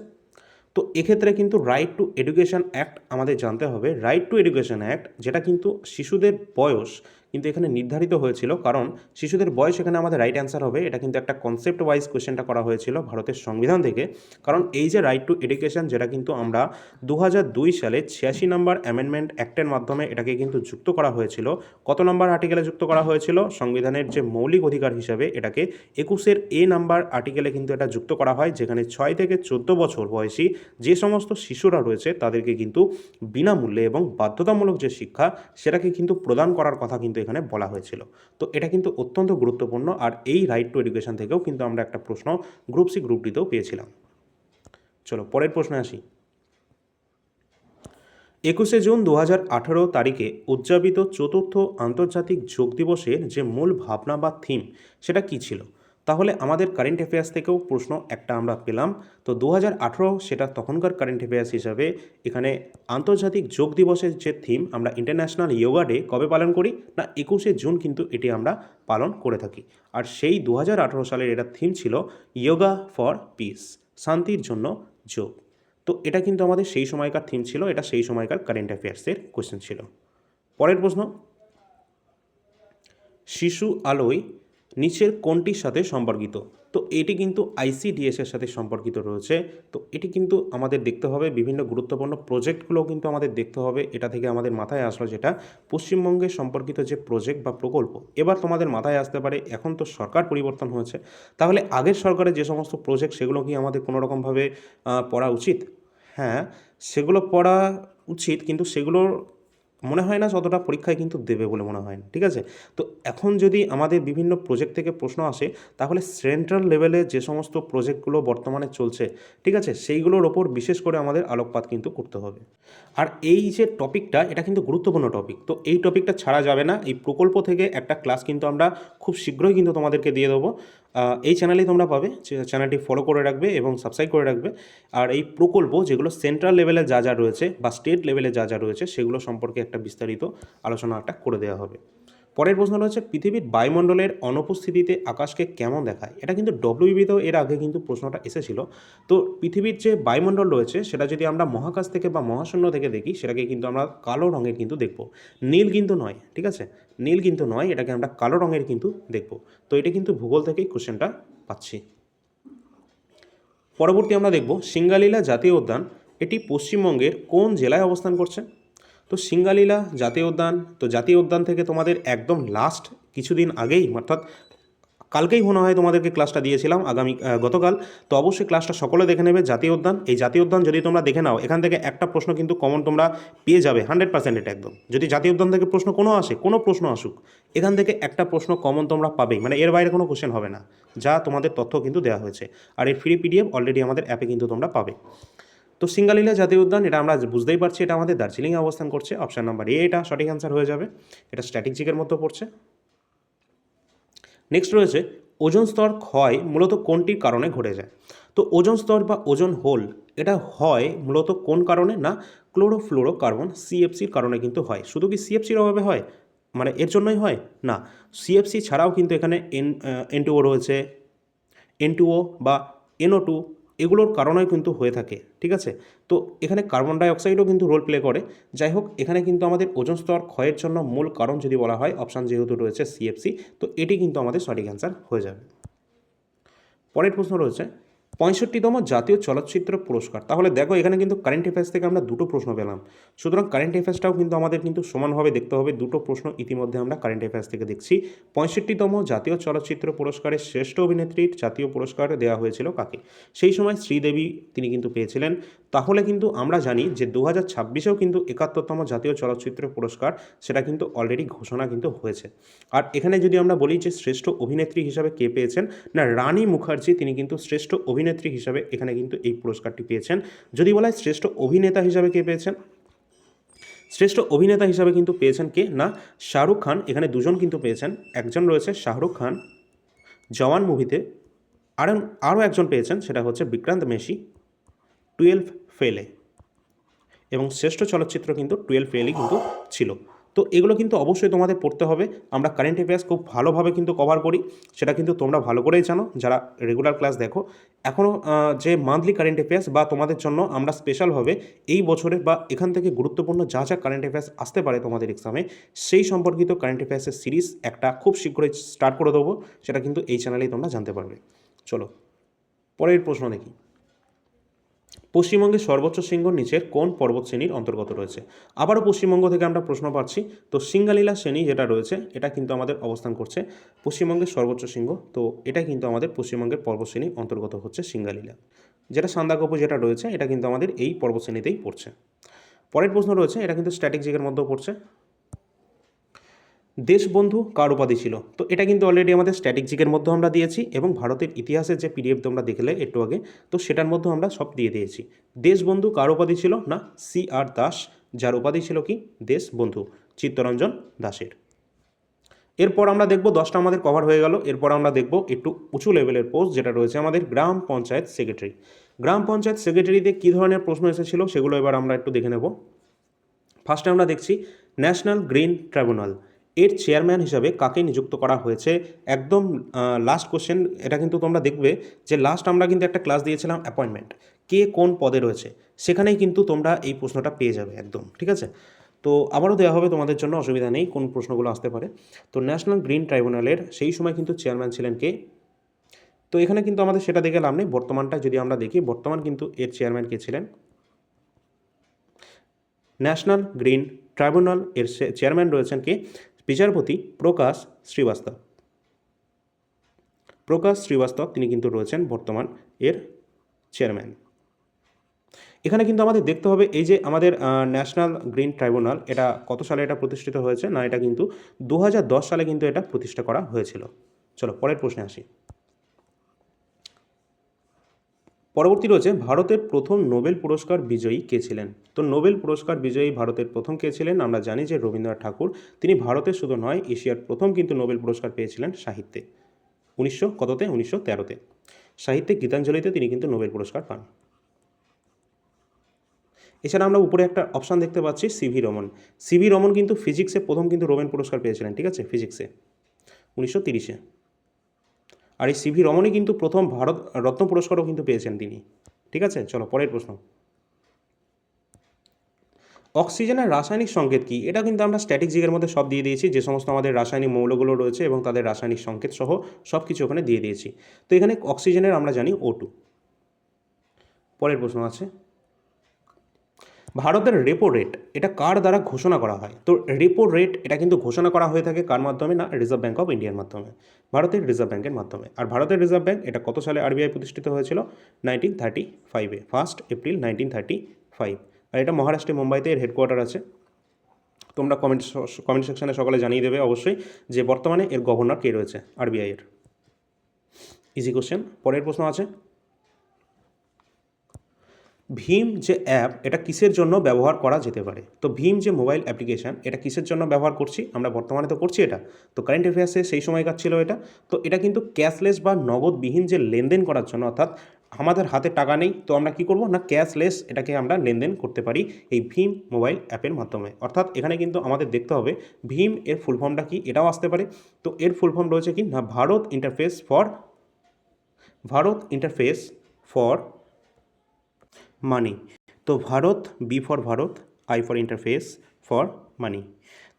তো তো এক্ষেত্রে কিন্তু রাইট টু এডুকেশন অ্যাক্ট আমাদের জানতে হবে। রাইট টু এডুকেশন অ্যাক্ট যেটা কিন্তু শিশুদের বয়স কিন্তু এখানে নির্ধারিত হয়েছিল, কারণ শিশুদের বয়স এখানে আমাদের রাইট অ্যান্সার হবে। এটা কিন্তু একটা কনসেপ্ট ওয়াইজ কোয়েশ্চেনটা করা হয়েছিল ভারতের সংবিধান থেকে, কারণ এই যে রাইট টু এডুকেশন যেটা কিন্তু আমরা 2002 সালে 86 নম্বর অ্যামেন্ডমেন্ট অ্যাক্টের মাধ্যমে এটাকে কিন্তু যুক্ত করা হয়েছিল। কত নম্বর আর্টিকেলে যুক্ত করা হয়েছিল? সংবিধানের যে মৌলিক অধিকার হিসাবে এটাকে 21 নাম্বার আর্টিকেলে কিন্তু এটা যুক্ত করা হয়, যেখানে 6 থেকে 14 বছর বয়সী যে সমস্ত শিশুরা রয়েছে তাদেরকে কিন্তু বিনামূল্যে এবং বাধ্যতামূলক যে শিক্ষা সেটাকে কিন্তু প্রদান করার কথা কিন্তু এখানে বলা হয়েছিল। তো এটা কিন্তু অত্যন্ত গুরুত্বপূর্ণ, আর এই রাইট টু এডুকেশন থেকেও কিন্তু আমরা একটা প্রশ্ন গ্রুপ সি গ্রুপ ডিতেও পেয়েছিলাম। চলো পরের প্রশ্নে আসি। 21 জুন 2018 তারিখে উদযাপিত চতুর্থ আন্তর্জাতিক যোগ দিবসের যে মূল ভাবনা বা থিম সেটা কী ছিল? তাহলে আমাদের কারেন্ট অ্যাফেয়ার্স থেকেও প্রশ্ন একটা আমরা পেলাম। তো 2018 সেটা তখনকার কারেন্ট অ্যাফেয়ার্স হিসাবে এখানে আন্তর্জাতিক যোগ দিবসের যে থিম, আমরা ইন্টারন্যাশনাল যোগা ডে কবে পালন করি? না 21 জুন কিন্তু এটি আমরা পালন করে থাকি। আর সেই 2018 সালের এটা থিম ছিল যোগা ফর পিস, শান্তির জন্য যোগ। তো এটা কিন্তু আমাদের সেই সময়কার থিম ছিল, এটা সেই সময়কার কারেন্ট অ্যাফেয়ার্সের কোয়েশ্চেন ছিল। পরের প্রশ্ন, শিশু আলোয় নিচের কোনটির সাথে সম্পর্কিত? তো এটি কিন্তু আইসিডিএসের সাথে সম্পর্কিত রয়েছে। তো এটি কিন্তু আমাদের দেখতে হবে, বিভিন্ন গুরুত্বপূর্ণ প্রজেক্টগুলো কিন্তু আমাদের দেখতে হবে। এটা থেকে আমাদের মাথায় আসলো যেটা পশ্চিমবঙ্গের সম্পর্কিত যে প্রজেক্ট বা প্রকল্প। এবার তোমাদের মাথায় আসতে পারে এখন তো সরকার পরিবর্তন হয়েছে, তাহলে আগের সরকারের যে সমস্ত প্রজেক্ট সেগুলো কি আমাদের কোনোরকমভাবে পড়া উচিত? হ্যাঁ, সেগুলো পড়া উচিত, কিন্তু সেগুলোর মনে হয় না যতটা পরীক্ষায় কিন্তু দেবে বলে মনে হয় না, ঠিক আছে? তো এখন যদি আমাদের বিভিন্ন প্রজেক্ট থেকে প্রশ্ন আসে, তাহলে সেন্ট্রাল লেভেলে যে সমস্ত প্রজেক্টগুলো বর্তমানে চলছে, ঠিক আছে, সেইগুলোর ওপর বিশেষ করে আমাদের আলোকপাত কিন্তু করতে হবে। আর এই যে টপিকটা, এটা কিন্তু গুরুত্বপূর্ণ টপিক। তো এই টপিকটা ছাড়া যাবে না। এই প্রকল্প থেকে একটা ক্লাস কিন্তু আমরা খুব শীঘ্রই কিন্তু তোমাদেরকে দিয়ে দেবো। এই চ্যানেলেই তোমরা পাবে, চ্যানেলটি ফলো করে রাখবে এবং সাবস্ক্রাইব করে রাখবে। আর এই প্রকল্প যেগুলো সেন্ট্রাল লেভেলে যা যা রয়েছে বা স্টেট লেভেলে যা যা রয়েছে সেগুলো সম্পর্কে একটা বিস্তারিত আলোচনাটা করে দেওয়া হবে। পরের প্রশ্ন রয়েছে, পৃথিবীর বায়ুমণ্ডলের অনুপস্থিতিতে আকাশকে কেমন দেখায়? এটা কিন্তু ডব্লিউবিতেও এর আগে কিন্তু প্রশ্নটা এসেছিল। তো পৃথিবীর যে বায়ুমণ্ডল রয়েছে সেটা যদি আমরা মহাকাশ থেকে বা মহাশূন্য থেকে দেখি, সেটাকে কিন্তু আমরা কালো রঙের কিন্তু দেখব, নীল কিন্তু নয়, ঠিক আছে? নীল কিন্তু নয়, এটাকে আমরা কালো রঙের কিন্তু দেখব। তো এটা কিন্তু ভূগোল থেকেই কোশ্চেনটা পাচ্ছি। পরবর্তী আমরা দেখব সিঙ্গালীলা জাতীয় উদ্যান, এটি পশ্চিমবঙ্গের কোন জেলায় অবস্থান করছে? তো সিঙ্গালীলা জাতীয় উদ্যান, তো জাতীয় উদ্যান থেকে তোমাদের একদম লাস্ট কিছুদিন আগেই, অর্থাৎ কালকেই মনে হয় তোমাদেরকে ক্লাসটা দিয়েছিলাম, গতকাল। তো অবশ্যই ক্লাসটা সকলে দেখে নেবে। জাতীয় উদ্যান, এই জাতীয় উদ্যান যদি তোমরা দেখে নাও, এখান থেকে একটা প্রশ্ন কিন্তু কমন তোমরা পেয়ে যাবে 100%। এটা একদম, যদি জাতীয় উদ্যান থেকে প্রশ্ন কোনো প্রশ্ন আসুক, এখান থেকে একটা প্রশ্ন কমন তোমরা পাবেই, মানে এর বাইরে কোনো কোশ্চেন হবে না, যা তোমাদের তথ্য কিন্তু দেওয়া হয়েছে। আর এর ফ্রি পিডিএফ অলরেডি আমাদের অ্যাপে কিন্তু তোমরা পাবে। তো সিঙ্গালীলা জাতীয় উদ্যান, এটা আমরা বুঝতেই পারছি এটা আমাদের দার্জিলিংয়ে অবস্থান করছে। অপশান নাম্বার এ এটা সঠিক অ্যান্সার হয়ে যাবে, এটা স্ট্র্যাটেজিকের মধ্যে পড়ছে। নেক্সট রয়েছে, ওজোন স্তর ক্ষয় মূলত কোনটির কারণে ঘটে যায়? তো ওজোন স্তর বা ওজোন হোল এটা হয় মূলত কোন কারণে? না ক্লোরোফ্লোরোকার্বন সিএফসির কারণে কিন্তু হয়। শুধু কি সিএফসির অভাবে হয়, মানে এর জন্যই হয়? না, সিএফসি ছাড়াও কিন্তু এখানে এন টুও রয়েছে, এন টুও বা এনও টু, এগুলোর কারণেই কিন্তু হয়ে থাকে, ঠিক আছে? তো এখানে কার্বন ডাইঅক্সাইডও কিন্তু রোল প্লে করে। যাই হোক, এখানে কিন্তু আমাদের ওজোন স্তর ক্ষয়ের জন্য মূল কারণ যদি বলা হয়, অপশান যেহেতু রয়েছে সিএফসি, তো এটি কিন্তু আমাদের সঠিক অ্যান্সার হয়ে যাবে। পরের প্রশ্ন রয়েছে, 65তম জাতীয় চলচ্চিত্র পুরস্কার। তাহলে দেখো এখানে কিন্তু কারেন্ট অ্যাফেয়ার্স থেকে আমরা দুটো প্রশ্ন পেলাম, সুতরাং কারেন্ট অ্যাফেয়ার্সটাও কিন্তু আমাদের কিন্তু সমানভাবে দেখতে হবে। দুটো প্রশ্ন ইতিমধ্যে আমরা কারেন্ট অ্যাফেয়ার্স থেকে দেখছি। 65তম জাতীয় চলচ্চিত্র পুরস্কারের শ্রেষ্ঠ অভিনেত্রীর জাতীয় পুরস্কার দেওয়া হয়েছিল কাকে? সেই সময় শ্রীদেবী তিনি কিন্তু পেয়েছিলেন। তাহলে কিন্তু আমরা জানি যে 2026-এও কিন্তু 71তম জাতীয় চলচ্চিত্র পুরস্কার সেটা কিন্তু অলরেডি ঘোষণা কিন্তু হয়েছে। আর এখানে যদি আমরা বলি যে শ্রেষ্ঠ অভিনেত্রী হিসাবে কে পেয়েছেন, না রানী মুখার্জি তিনি কিন্তু শ্রেষ্ঠ অভিনেত্রী হিসাবে এখানে কিন্তু এই পুরস্কারটি পেয়েছেন। যদি বলা হয় শ্রেষ্ঠ অভিনেতা হিসাবে কে পেয়েছেন, শ্রেষ্ঠ অভিনেতা হিসাবে কিন্তু পেয়েছেন কে? না শাহরুখ খান। এখানে দুজন কিন্তু পেয়েছেন, একজন রয়েছে শাহরুখ খান জওয়ান মুভিতে, আরও একজন পেয়েছেন সেটা হচ্ছে বিক্রান্ত মেসি 12 ফেলে, এবং শ্রেষ্ঠ চলচ্চিত্র কিন্তু 12 ফেলই কিন্তু ছিল। তো তো এগুলো কিন্তু অবশ্যই তোমাদের পড়তে হবে। আমরা কারেন্ট অ্যাফেয়ার্স খুব ভালোভাবে কিন্তু কভার করি, সেটা কিন্তু তোমরা ভালো করেই জানো যারা রেগুলার ক্লাস দেখো। এখনও যে মান্থলি কারেন্ট অ্যাফেয়ার্স বা তোমাদের জন্য আমরা স্পেশালভাবে এই বছরের বা এখান থেকে গুরুত্বপূর্ণ যা যা কারেন্ট অ্যাফেয়ার্স আসতে পারে তোমাদের এক্সামে, সেই সম্পর্কিত কারেন্ট অ্যাফেয়ার্সের সিরিজ একটা খুব শীঘ্রই স্টার্ট করে দেবো, সেটা কিন্তু এই চ্যানেলেই তোমরা জানতে পারবে। চলো পরের প্রশ্ন দেখি। পশ্চিমবঙ্গের সর্বোচ্চ শৃঙ্গর নিচের কোন পর্বত শ্রেণীর অন্তর্গত রয়েছে? আবারও পশ্চিমবঙ্গ থেকে আমরা প্রশ্ন পাচ্ছি। তো সিঙ্গালীলা শ্রেণী যেটা রয়েছে এটা কিন্তু আমাদের অবস্থান করছে পশ্চিমবঙ্গের সর্বোচ্চ শৃঙ্গ, তো এটা কিন্তু আমাদের পশ্চিমবঙ্গের পর্বতশ্রেণীর অন্তর্গত হচ্ছে সিঙ্গালীলা। যেটা সান্দাকফু যেটা রয়েছে এটা কিন্তু আমাদের এই পর্বতশ্রেণীতেই পড়ছে। পরের প্রশ্ন রয়েছে, এটা কিন্তু স্ট্র্যাটেজিকের মধ্যেও পড়ছে। দেশবন্ধু কার উপাধি ছিল? তো এটা কিন্তু অলরেডি আমাদের স্ট্র্যাটেজিকের মধ্যে আমরা দিয়েছি, এবং ভারতের ইতিহাসের যে পিডিএফ তোমরা দেখলে একটু আগে, তো সেটার মধ্যে আমরা সব দিয়ে দিয়েছি। দেশবন্ধু কার উপাধি ছিল? না CR দাস, যার উপাধি ছিল কি দেশবন্ধু, চিত্তরঞ্জন দাসের। এরপর আমরা দেখব 10টা আমাদের কভার হয়ে গেল। এরপর আমরা দেখব একটু উঁচু লেভেলের পোস্ট, যেটা রয়েছে আমাদের গ্রাম পঞ্চায়েত সেক্রেটারি। গ্রাম পঞ্চায়েত সেক্রেটারিতে কী ধরনের প্রশ্ন এসেছিল সেগুলো এবার আমরা একটু দেখে নেব। ফার্স্টে আমরা দেখছি ন্যাশনাল গ্রিন ট্রাইব্যুনাল এর চেয়ারম্যান হিসাবে কাকে নিযুক্ত করা হয়েছে? একদম লাস্ট কোশ্চেন, এটা কিন্তু তোমরা দেখবে যে লাস্ট আমরা কিন্তু একটা ক্লাস দিয়েছিলাম অ্যাপয়েন্টমেন্ট, কে কোন পদে রয়েছে, সেখানেই কিন্তু তোমরা এই প্রশ্নটা পেয়ে যাবে একদম, ঠিক আছে? তো আবারও দেওয়া হবে তোমাদের জন্য, অসুবিধা নেই, কোন প্রশ্নগুলো আসতে পারে। তো ন্যাশনাল গ্রিন ট্রাইব্যুনালের সেই সময় কিন্তু চেয়ারম্যান ছিলেন কে? তো এখানে কিন্তু আমাদের সেটা দেখে লাভ নেই, বর্তমানটা যদি আমরা দেখি, বর্তমান কিন্তু এর চেয়ারম্যান কে ছিলেন? ন্যাশনাল গ্রিন ট্রাইব্যুনাল এর চেয়ারম্যান রয়েছেন কে? বিচারপতি প্রকাশ শ্রীবাস্তব। প্রকাশ শ্রীবাস্তব তিনি কিন্তু রয়েছেন বর্তমান এর চেয়ারম্যান। এখানে কিন্তু আমাদের দেখতে হবে এই যে আমাদের ন্যাশনাল গ্রিন ট্রাইব্যুনাল, এটা কত সালে এটা প্রতিষ্ঠিত হয়েছে? না এটা কিন্তু 2010 সালে কিন্তু এটা প্রতিষ্ঠা করা হয়েছিল। চলো পরের প্রশ্নে আসি। পরবর্তী রয়েছে ভারতের প্রথম নোবেল পুরস্কার বিজয়ী কে ছিলেন? তো নোবেল পুরস্কার বিজয়ী ভারতের প্রথম কে ছিলেন? আমরা জানি যে রবীন্দ্রনাথ ঠাকুর। তিনি ভারতের শুধু নয়, এশিয়ার প্রথম কিন্তু নোবেল পুরস্কার পেয়েছিলেন সাহিত্যে। 1913-তে সাহিত্যে গীতাঞ্জলিতে তিনি কিন্তু নোবেল পুরস্কার পান। এছাড়া আমরা উপরে একটা অপশান দেখতে পাচ্ছি সিভি রমন। সিভি রমন কিন্তু ফিজিক্সে প্রথম কিন্তু নোবেল পুরস্কার পেয়েছিলেন, ঠিক আছে, ফিজিক্সে 1930-এ। আর এই সিভি রমনই কিন্তু প্রথম ভারত রত্ন পুরস্কারও কিন্তু পেয়েছেন তিনি, ঠিক আছে। চলো পরের প্রশ্ন। অক্সিজেনের রাসায়নিক সংকেত কী? এটা কিন্তু আমরা স্ট্যাটিক মধ্যে সব দিয়ে দিয়েছি, যে সমস্ত আমাদের রাসায়নিক মৌলগুলো রয়েছে এবং তাদের রাসায়নিক সংকেত সহ সব কিছু ওখানে দিয়ে দিয়েছি। তো এখানে অক্সিজেনের আমরা জানি O2। পরের প্রশ্ন আছে, ভারতের রেপো রেট এটা কার দ্বারা ঘোষণা করা হয়? তো রেপো রেট এটা কিন্তু ঘোষণা করা হয়ে থাকে কার মাধ্যমে? না রিজার্ভ ব্যাঙ্ক অফ ইন্ডিয়ার মাধ্যমে, ভারতের রিজার্ভ ব্যাঙ্কের মাধ্যমে। আর ভারতের রিজার্ভ ব্যাঙ্ক এটা কত সালে আরবিআই প্রতিষ্ঠিত হয়েছিল? 1935-এ, 1 এপ্রিল 1935। আর এটা মহারাষ্ট্রে মুম্বাইতে এর হেডকোয়ার্টার আছে। তোমরা কমেন্ট সেকশনে সকালে জানিয়ে দেবে অবশ্যই যে বর্তমানে এর গভর্নর কে রয়েছে আরবিআই এর। Easy question. পরের প্রশ্ন আছে, ভীম যে অ্যাপ এটা কিসের জন্য ব্যবহার করা যেতে পারে? তো ভীম যে মোবাইল অ্যাপ্লিকেশান এটা কিসের জন্য ব্যবহার করছি? আমরা বর্তমানে তো করছি এটা, তো কারেন্ট অ্যাফেয়ার্সে সেই সময়কার ছিল এটা। তো এটা কিন্তু ক্যাশলেস বা নগদবিহীন যে লেনদেন করার জন্য, অর্থাৎ আমাদের হাতে টাকা নেই, তো আমরা কি করব না ক্যাশলেস এটাকে আমরা লেনদেন করতে পারি এই ভীম মোবাইল অ্যাপের মাধ্যমে। অর্থাৎ এখানে কিন্তু আমাদের দেখতে হবে ভীম এর ফুল ফর্মটা কি, এটাও আসতে পারে। তো এর ফুল ফর্ম রয়েছে কি না ভারত ইন্টারফেস ফর মানি। তো Bharat, B for Bharat, I for interface, for money.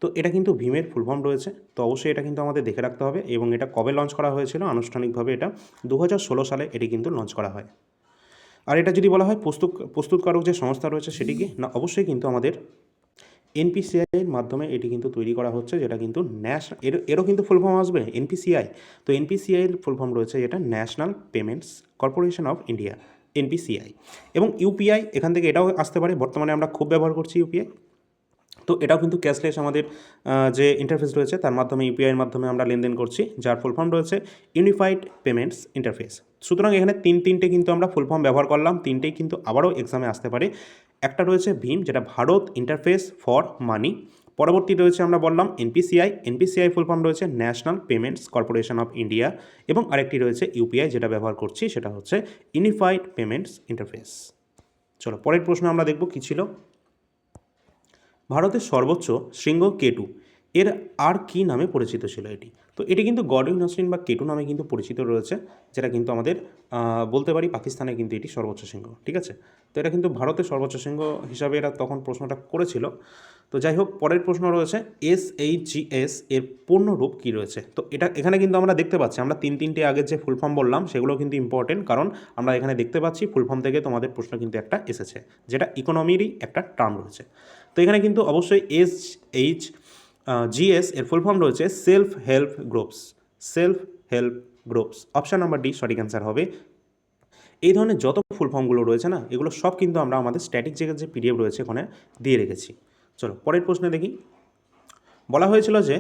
তো এটা কিন্তু ভীমের ফুল ফর্ম রয়েছে, তো অবশ্যই এটা কিন্তু আমাদের দেখে রাখতে হবে। এবং এটা কবে লঞ্চ করা হয়েছিল আনুষ্ঠানিকভাবে? এটা 2016 সালে এটি কিন্তু লঞ্চ করা হয়। আর এটা যদি বলা হয় প্রস্তুতকারক যে সংস্থা রয়েছে সেটি কি না অবশ্যই কিন্তু আমাদের এনপিসিআইয়ের মাধ্যমে এটি কিন্তু তৈরি করা হচ্ছে, যেটা কিন্তু এরও কিন্তু ফুল ফর্ম আসবে এনপিসিআই। তো এনপিসিআইয়ের ফুল ফর্ম রয়েছে যেটা national payments corporation of India, NPCI. এবং ইউপিআই এখান থেকে এটাও আসতে পারে, বর্তমানে আমরা খুব ব্যবহার করছি ইউপিআই। তো এটাও কিন্তু ক্যাশলেস আমাদের যে ইন্টারফেস রয়েছে তার মাধ্যমে, ইউপিআইয়ের মাধ্যমে আমরা লেনদেন করছি, যার ফুল ফর্ম রয়েছে ইউনিফাইড পেমেন্টস ইন্টারফেস। সুতরাং এখানে তিনটে কিন্তু আমরা ফুল ফর্ম ব্যবহার করলাম, তিনটেই কিন্তু আবারও এক্সামে আসতে পারে। একটা রয়েছে ভীম, যেটা ভারত ইন্টারফেস ফর মানি। পরবর্তী রয়েছে আমরা বললাম এনপিসিআই ফুল ফর্ম রয়েছে national payments corporation of India. এবং আরেকটি রয়েছে ইউপিআই, যেটা ব্যবহার করছি সেটা হচ্ছে ইউনিফাইড পেমেন্টস ইন্টারফেস। চলো পরের প্রশ্ন আমরা দেখব কী ছিল। ভারতের সর্বোচ্চ শৃঙ্গ কেটু এর আর কি নামে পরিচিত ছিল এটি? তো এটি কিন্তু গডউইন অস্টিন বা কেটু নামে কিন্তু পরিচিত রয়েছে, যেটা কিন্তু আমাদের বলতে পারি পাকিস্তানে কিন্তু এটি সর্বোচ্চ শৃঙ্গ, ঠিক আছে। তো এটা কিন্তু ভারতের সর্বোচ্চ শৃঙ্গ হিসাবে এরা তখন প্রশ্নটা করেছিল। তো যাই হোক, পরের প্রশ্ন রয়েছে SHGS এর পূর্ণ রূপ কী রয়েছে? তো এটা এখানে কিন্তু আমরা দেখতে পাচ্ছি, আমরা তিনটে আগের যে ফুল ফর্ম বললাম সেগুলো কিন্তু ইম্পর্টেন্ট, কারণ আমরা এখানে দেখতে পাচ্ছি ফুল ফর্ম থেকে তোমাদের প্রশ্ন কিন্তু একটা এসেছে, যেটা ইকোনমিরই একটা টার্ম রয়েছে। তো এখানে কিন্তু অবশ্যই SHGS এর ফুল ফর্ম রয়েছে self help groups. Self help groups, option number D সঠিক অ্যান্সার হবে। এই ধরনের যত ফুল ফর্মগুলো রয়েছে না, এগুলো সব কিন্তু আমরা আমাদের স্ট্যাটিক যে PDF রয়েছে ওখানে দিয়ে রেখেছি। চলো পরের প্রশ্নে দেখি। বলা হয়েছিল যে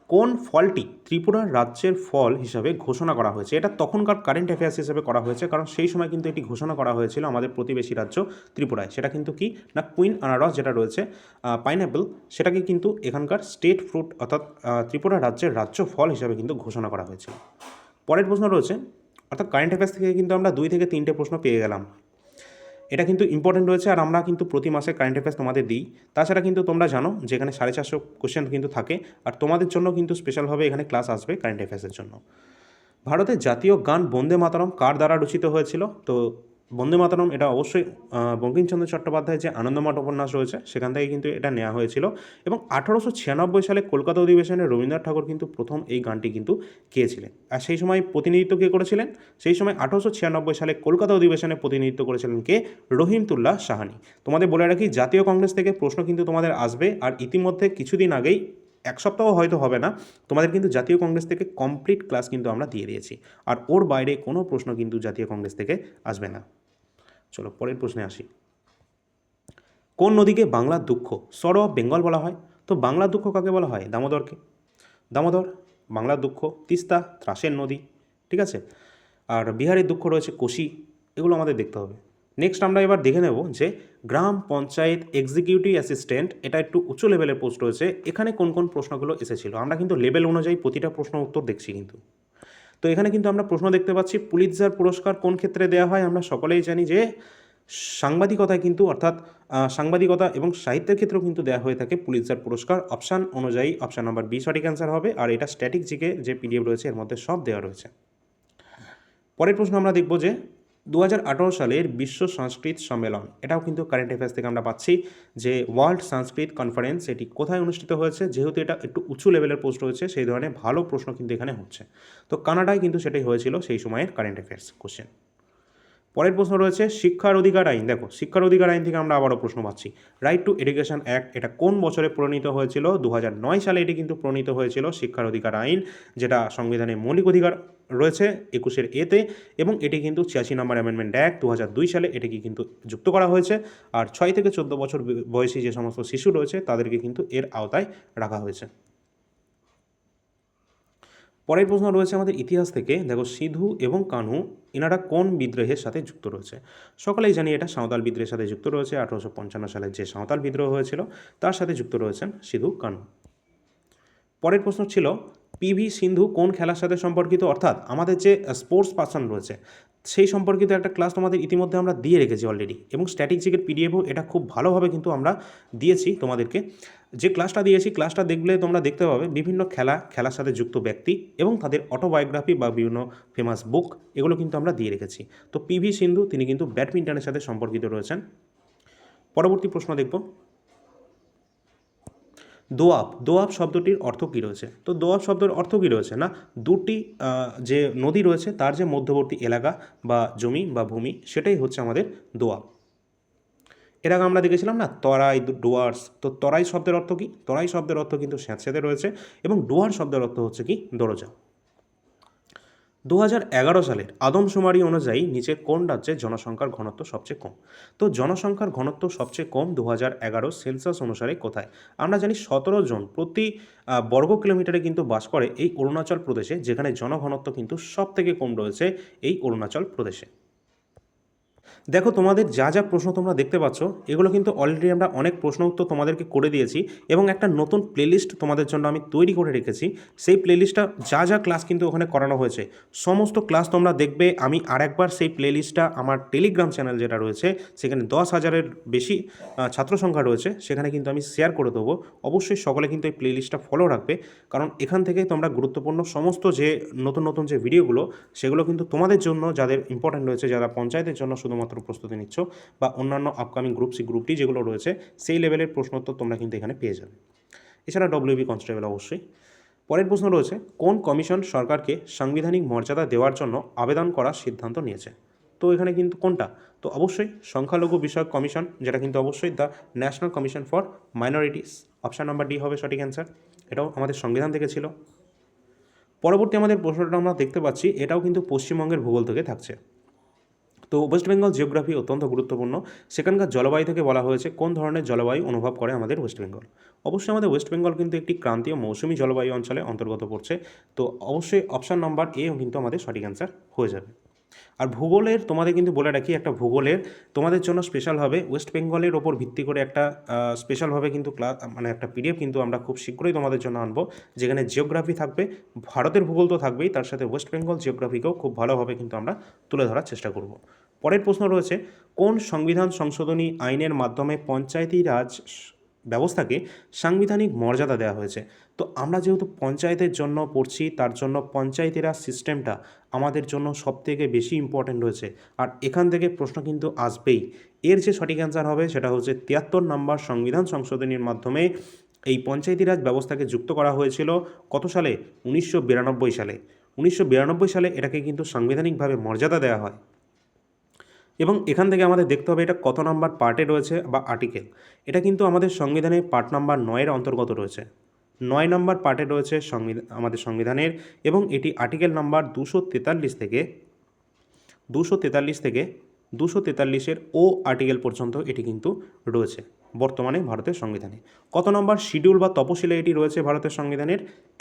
কোন ফলটি ত্রিপুরার রাজ্যের ফল হিসাবে ঘোষণা করা হয়েছে? এটা তখনকার কারেন্ট অ্যাফেয়ার্স হিসেবে করা হয়েছে, কারণ সেই সময় কিন্তু এটি ঘোষণা করা হয়েছিল আমাদের প্রতিবেশী রাজ্য ত্রিপুরায়। সেটা কিন্তু কি না, কুইন আনারস যেটা রয়েছে পাইনঅ্যাপেল, সেটাকে কিন্তু এখানকার স্টেট ফ্রুট অর্থাৎ ত্রিপুরা রাজ্যের রাজ্য ফল হিসাবে কিন্তু ঘোষণা করা হয়েছিল। পরের প্রশ্ন রয়েছে, অর্থাৎ কারেন্ট অ্যাফেয়ার্স থেকে কিন্তু আমরা 2 থেকে 3টে প্রশ্ন পেয়ে গেলাম। এটা কিন্তু ইম্পর্টেন্ট রয়েছে, আর আমরা কিন্তু প্রতি মাসে কারেন্ট অ্যাফেয়ার্স তোমাদের দিই। তাছাড়া কিন্তু তোমরা জানো যেখানে 450 কোশ্চেন কিন্তু থাকে, আর তোমাদের জন্য কিন্তু স্পেশালভাবে এখানে ক্লাস আসবে কারেন্ট অ্যাফেয়ার্সের জন্য। ভারতের জাতীয় গান বন্দে মাতরম কার দ্বারা রচিত হয়েছিল? তো বন্দে মাতরম এটা অবশ্যই বঙ্কিমচন্দ্র চট্টোপাধ্যায়ের যে আনন্দমঠ উপন্যাস রয়েছে সেখান থেকে কিন্তু এটা নেওয়া হয়েছিল, এবং 1896 সালে কলকাতা অধিবেশনে রবীন্দ্রনাথ ঠাকুর কিন্তু প্রথম এই গানটি কিন্তু গেয়েছিলেন। আর সেই সময় প্রতিনিধিত্ব কে করেছিলেন? সেই সময় 1896 সালে কলকাতা অধিবেশনে প্রতিনিধিত্ব করেছিলেন কে? রহিমতুল্লাহ সাহানি। তোমাদের বলে রাখি, জাতীয় কংগ্রেস থেকে প্রশ্ন কিন্তু তোমাদের আসবে, আর ইতিমধ্যে কিছুদিন আগেই, এক সপ্তাহ হয়তো হবে না, তোমাদের কিন্তু জাতীয় কংগ্রেস থেকে কমপ্লিট ক্লাস কিন্তু আমরা দিয়ে দিয়েছি, আর ওর বাইরে কোনো প্রশ্ন কিন্তু জাতীয় কংগ্রেস থেকে আসবে না। চলো পরের প্রশ্নে আসি। কোন নদীকে বাংলার দুঃখ, সর অফ বেঙ্গল বলা হয়? তো বাংলার দুঃখ কাকে বলা হয়? দামোদরকে। দামোদর বাংলার দুঃখ। তিস্তা ত্রাসের নদী, ঠিক আছে। আর বিহারের দুঃখ রয়েছে কোশি। এগুলো আমাদের দেখতে হবে। নেক্সট আমরা এবার দেখে নেব যে গ্রাম পঞ্চায়েত এক্সিকিউটিভ অ্যাসিস্ট্যান্ট, এটা একটু উঁচু লেভেলের পোস্ট রয়েছে, এখানে কোন কোন প্রশ্নগুলো এসেছিল? আমরা কিন্তু লেভেল অনুযায়ী প্রতিটা প্রশ্ন উত্তর দেখছি কিন্তু। তো এখানে কিন্তু আমরা প্রশ্ন দেখতে পাচ্ছি, পুলিৎজার পুরস্কার কোন ক্ষেত্রে দেওয়া হয়? আমরা সকলেই জানি যে সাংবাদিকতায় কিন্তু, অর্থাৎ সাংবাদিকতা এবং সাহিত্যের ক্ষেত্রেও কিন্তু দেওয়া হয়ে থাকে পুলিৎজার পুরস্কার। অপশান অনুযায়ী অপশান নাম্বার বি সঠিক অ্যান্সার হবে, আর এটা স্ট্যাটিক জিকে যে PDF রয়েছে এর মধ্যে সব দেওয়া রয়েছে। পরের প্রশ্ন আমরা দেখব যে 2018 সালের বিশ্ব সংস্কৃত সম্মেলন, এটাও কিন্তু কারেন্ট অ্যাফেয়ার্স থেকে আমরা পাচ্ছি যে ওয়ার্ল্ড সংস্কৃত কনফারেন্স, এটি কোথায় অনুষ্ঠিত হয়েছে? যেহেতু এটা একটু উঁচু লেভেলের পোস্ট রয়েছে, সেই ধরনের ভালো প্রশ্ন কিন্তু এখানে হচ্ছে। তো কানাডায় কিন্তু সেটাই হয়েছিল সেই সময়ের কারেন্ট অ্যাফেয়ার্স কোশ্চেন। পরের প্রশ্ন রয়েছে শিক্ষার অধিকার আইন। দেখো, শিক্ষার অধিকার আইন থেকে আমরা আবারও প্রশ্ন পাচ্ছি। রাইট টু এডুকেশন অ্যাক্ট, এটা কোন বছরে প্রণীত হয়েছিল? 2009 সালে এটি কিন্তু প্রণীত হয়েছিল শিক্ষার অধিকার আইন, যেটা সংবিধানের মৌলিক অধিকার রয়েছে 21 এতে, এবং এটি কিন্তু 86 নম্বর অ্যামেন্ডমেন্ট অ্যাক্ট 2002 সালে এটিকে কিন্তু যুক্ত করা হয়েছে। আর 6 থেকে 14 বছর বয়সী যে সমস্ত শিশু রয়েছে তাদেরকে কিন্তু এর আওতায় রাখা হয়েছে। পরের প্রশ্ন রয়েছে আমাদের ইতিহাস থেকে। দেখো, সিধু এবং কানহু এনারা কোন বিদ্রোহের সাথে যুক্ত রয়েছে? সকলেই জানি এটা সাঁওতাল বিদ্রোহের সাথে যুক্ত রয়েছে। 1855 সালে যে সাঁওতাল বিদ্রোহ হয়েছিল তার সাথে যুক্ত রয়েছেন সিধু কানহু। পরের প্রশ্ন ছিল PV সিন্ধু কোন খেলার সাথে সম্পর্কিত? অর্থাৎ আমাদের যে স্পোর্টস পার্সন রয়েছে সেই সম্পর্কিত একটা ক্লাস তোমাদের ইতিমধ্যে আমরা দিয়ে রেখেছি অলরেডি, এবং স্ট্যাটিক জিকের PDFও এটা খুব ভালোভাবে কিন্তু আমরা দিয়েছি তোমাদেরকে। যে ক্লাসটা দিয়েছি, ক্লাসটা দেখলে তোমরা দেখতে পাবে বিভিন্ন খেলার সাথে যুক্ত ব্যক্তি এবং তাদের অটোবায়োগ্রাফি বা বিভিন্ন ফেমাস বুক, এগুলো কিন্তু আমরা দিয়ে রেখেছি। তো PV সিন্ধু তিনি কিন্তু ব্যাডমিন্টনের সাথে সম্পর্কিত রয়েছেন। পরবর্তী প্রশ্ন দেখব, দোয়াব, দোয়াব শব্দটির অর্থ কী রয়েছে? তো দোয়াব শব্দের অর্থ কী রয়েছে না, দুটি যে নদী রয়েছে তার যে মধ্যবর্তী এলাকা বা জমি বা ভূমি, সেটাই হচ্ছে আমাদের দোয়াব। এর আগে আমরা দেখেছিলাম না তরাই, ডুয়ার্স। তো তরাই শব্দের অর্থ কী? তরাই শব্দের অর্থ কিন্তু স্যাঁতস্যাঁতে রয়েছে, এবং ডুয়ার শব্দের অর্থ হচ্ছে কি দরজা। 2011 সালের আদমশুমারি অনুযায়ী নিচে কোন রাজ্যের জনসংখ্যার ঘনত্ব সবচেয়ে কম? তো জনসংখ্যার ঘনত্ব সবচেয়ে কম 2011 সেন্সাস অনুসারে কোথায়? আমরা জানি 17 জন প্রতি বর্গ কিলোমিটারে কিন্তু বাস করে এই অরুণাচল প্রদেশে, যেখানে জনঘনত্ব কিন্তু সব থেকে কম রয়েছে এই অরুণাচল প্রদেশে। দেখো তোমাদের যা যা প্রশ্ন তোমরা দেখতে পাচ্ছ এগুলো কিন্তু অলরেডি আমরা অনেক প্রশ্ন উত্তর তোমাদেরকে করে দিয়েছি এবং একটা নতুন প্লেলিস্ট তোমাদের জন্য আমি তৈরি করে রেখেছি। সেই প্লেলিস্টটা যা যা ক্লাস কিন্তু ওখানে করানো হয়েছে সমস্ত ক্লাস তোমরা দেখবে। আমি আরেকবার সেই প্লেলিস্টটা আমার টেলিগ্রাম চ্যানেল যেটা রয়েছে সেখানে 10,000-এর বেশি ছাত্র সংখ্যা রয়েছে, সেখানে কিন্তু আমি শেয়ার করে দেবো। অবশ্যই সকলে কিন্তু এই প্লেলিস্টটা ফলো রাখবে, কারণ এখান থেকে তোমরা গুরুত্বপূর্ণ সমস্ত যে নতুন নতুন যে ভিডিওগুলো সেগুলো কিন্তু তোমাদের জন্য যাদের ইম্পর্ট্যান্ট রয়েছে, যারা পঞ্চায়েতের জন্য শুধুমাত্র প্রস্তুতি নিচ্ছ বা অন্যান্য আপকামিং গ্রুপ সি গ্রুপ টি যেগুলো রয়েছে সেই লেভেলের প্রশ্নোত্তর তোমরা কিন্তু এখানে পেয়ে যাবে। এছাড়া ডব্লিউবি কনস্টেবল অবশ্যই। পরের প্রশ্ন রয়েছে, কোন কমিশন সরকারকে সাংবিধানিক মর্যাদা দেওয়ার জন্য আবেদন করার সিদ্ধান্ত নিয়েছে? তো এখানে কিন্তু কোনটা? তো অবশ্যই সংখ্যালঘু বিষয়ক কমিশন, যেটা কিন্তু অবশ্যই the national commission for minorities. Option number D হবে সঠিক অ্যান্সার। এটাও আমাদের সংবিধান থেকে ছিল। পরবর্তী আমাদের প্রশ্নটা আমরা দেখতে পাচ্ছি, এটাও কিন্তু পশ্চিমবঙ্গের ভূগোল থেকে থাকছে। তো ওয়েস্ট বেঙ্গল জিওগ্রাফি অত্যন্ত গুরুত্বপূর্ণ। সেখানকার জলবায়ু থেকে বলা হয়েছে কোন ধরনের জলবায়ু অনুভব করে আমাদের ওয়েস্ট বেঙ্গল। অবশ্যই আমাদের ওয়েস্ট বেঙ্গল কিন্তু একটি ক্রান্তীয় মৌসুমী জলবায়ু অঞ্চলে অন্তর্গত পড়ছে। তো অবশ্যই অপশান নাম্বার এ কিন্তু আমাদের সঠিক অ্যান্সার হয়ে যাবে। আর ভূগোলের তোমাদের কিন্তু বলে রাখি, একটা ভূগোলের তোমাদের জন্য স্পেশালভাবে ওয়েস্ট বেঙ্গলের ওপর ভিত্তি করে একটা স্পেশালভাবে কিন্তু ক্লাস মানে একটা পিডিএফ কিন্তু আমরা খুব শীঘ্রই তোমাদের জন্য আনবো, যেখানে জিওগ্রাফি থাকবে, ভারতের ভূগোল তো থাকবেই, তার সাথে ওয়েস্ট বেঙ্গল জিওগ্রাফিকেও খুব ভালোভাবে কিন্তু আমরা তুলে ধরার চেষ্টা করব। পরের প্রশ্ন রয়েছে, কোন সংবিধান সংশোধনী আইনের মাধ্যমে পঞ্চায়েতি রাজ ব্যবস্থাকে সাংবিধানিক মর্যাদা দেওয়া হয়েছে? তো আমরা যেহেতু পঞ্চায়েতের জন্য পড়ছি, তার জন্য পঞ্চায়েতি রাজ সিস্টেমটা আমাদের জন্য সবথেকে বেশি ইম্পর্ট্যান্ট রয়েছে। আর এখান থেকে প্রশ্ন কিন্তু আসবেই। এর যে সঠিক অ্যান্সার হবে সেটা হচ্ছে 73 নম্বর সংবিধান সংশোধনীর মাধ্যমে এই পঞ্চায়েতি রাজ ব্যবস্থাকে যুক্ত করা হয়েছিল। কত সালে? 1992 সালে। 1992 সালে এটাকে কিন্তু সাংবিধানিকভাবে মর্যাদা দেওয়া হয়। এবং এখান থেকে আমাদের দেখতে হবে এটা কত নাম্বার পার্টে রয়েছে বা আর্টিকেল। এটা কিন্তু আমাদের সংবিধানে পার্ট নাম্বার 9-এর অন্তর্গত রয়েছে। 9 নম্বর পার্টে রয়েছে আমাদের সংবিধানের, এবং এটি আর্টিকেল নাম্বার 243 থেকে 243-এর ও আর্টিকেল পর্যন্ত এটি কিন্তু রয়েছে বর্তমানে ভারতের সংবিধানে। কত নম্বর শিডিউল বা তপশিলে এটি রয়েছে ভারতের সংবিধানের?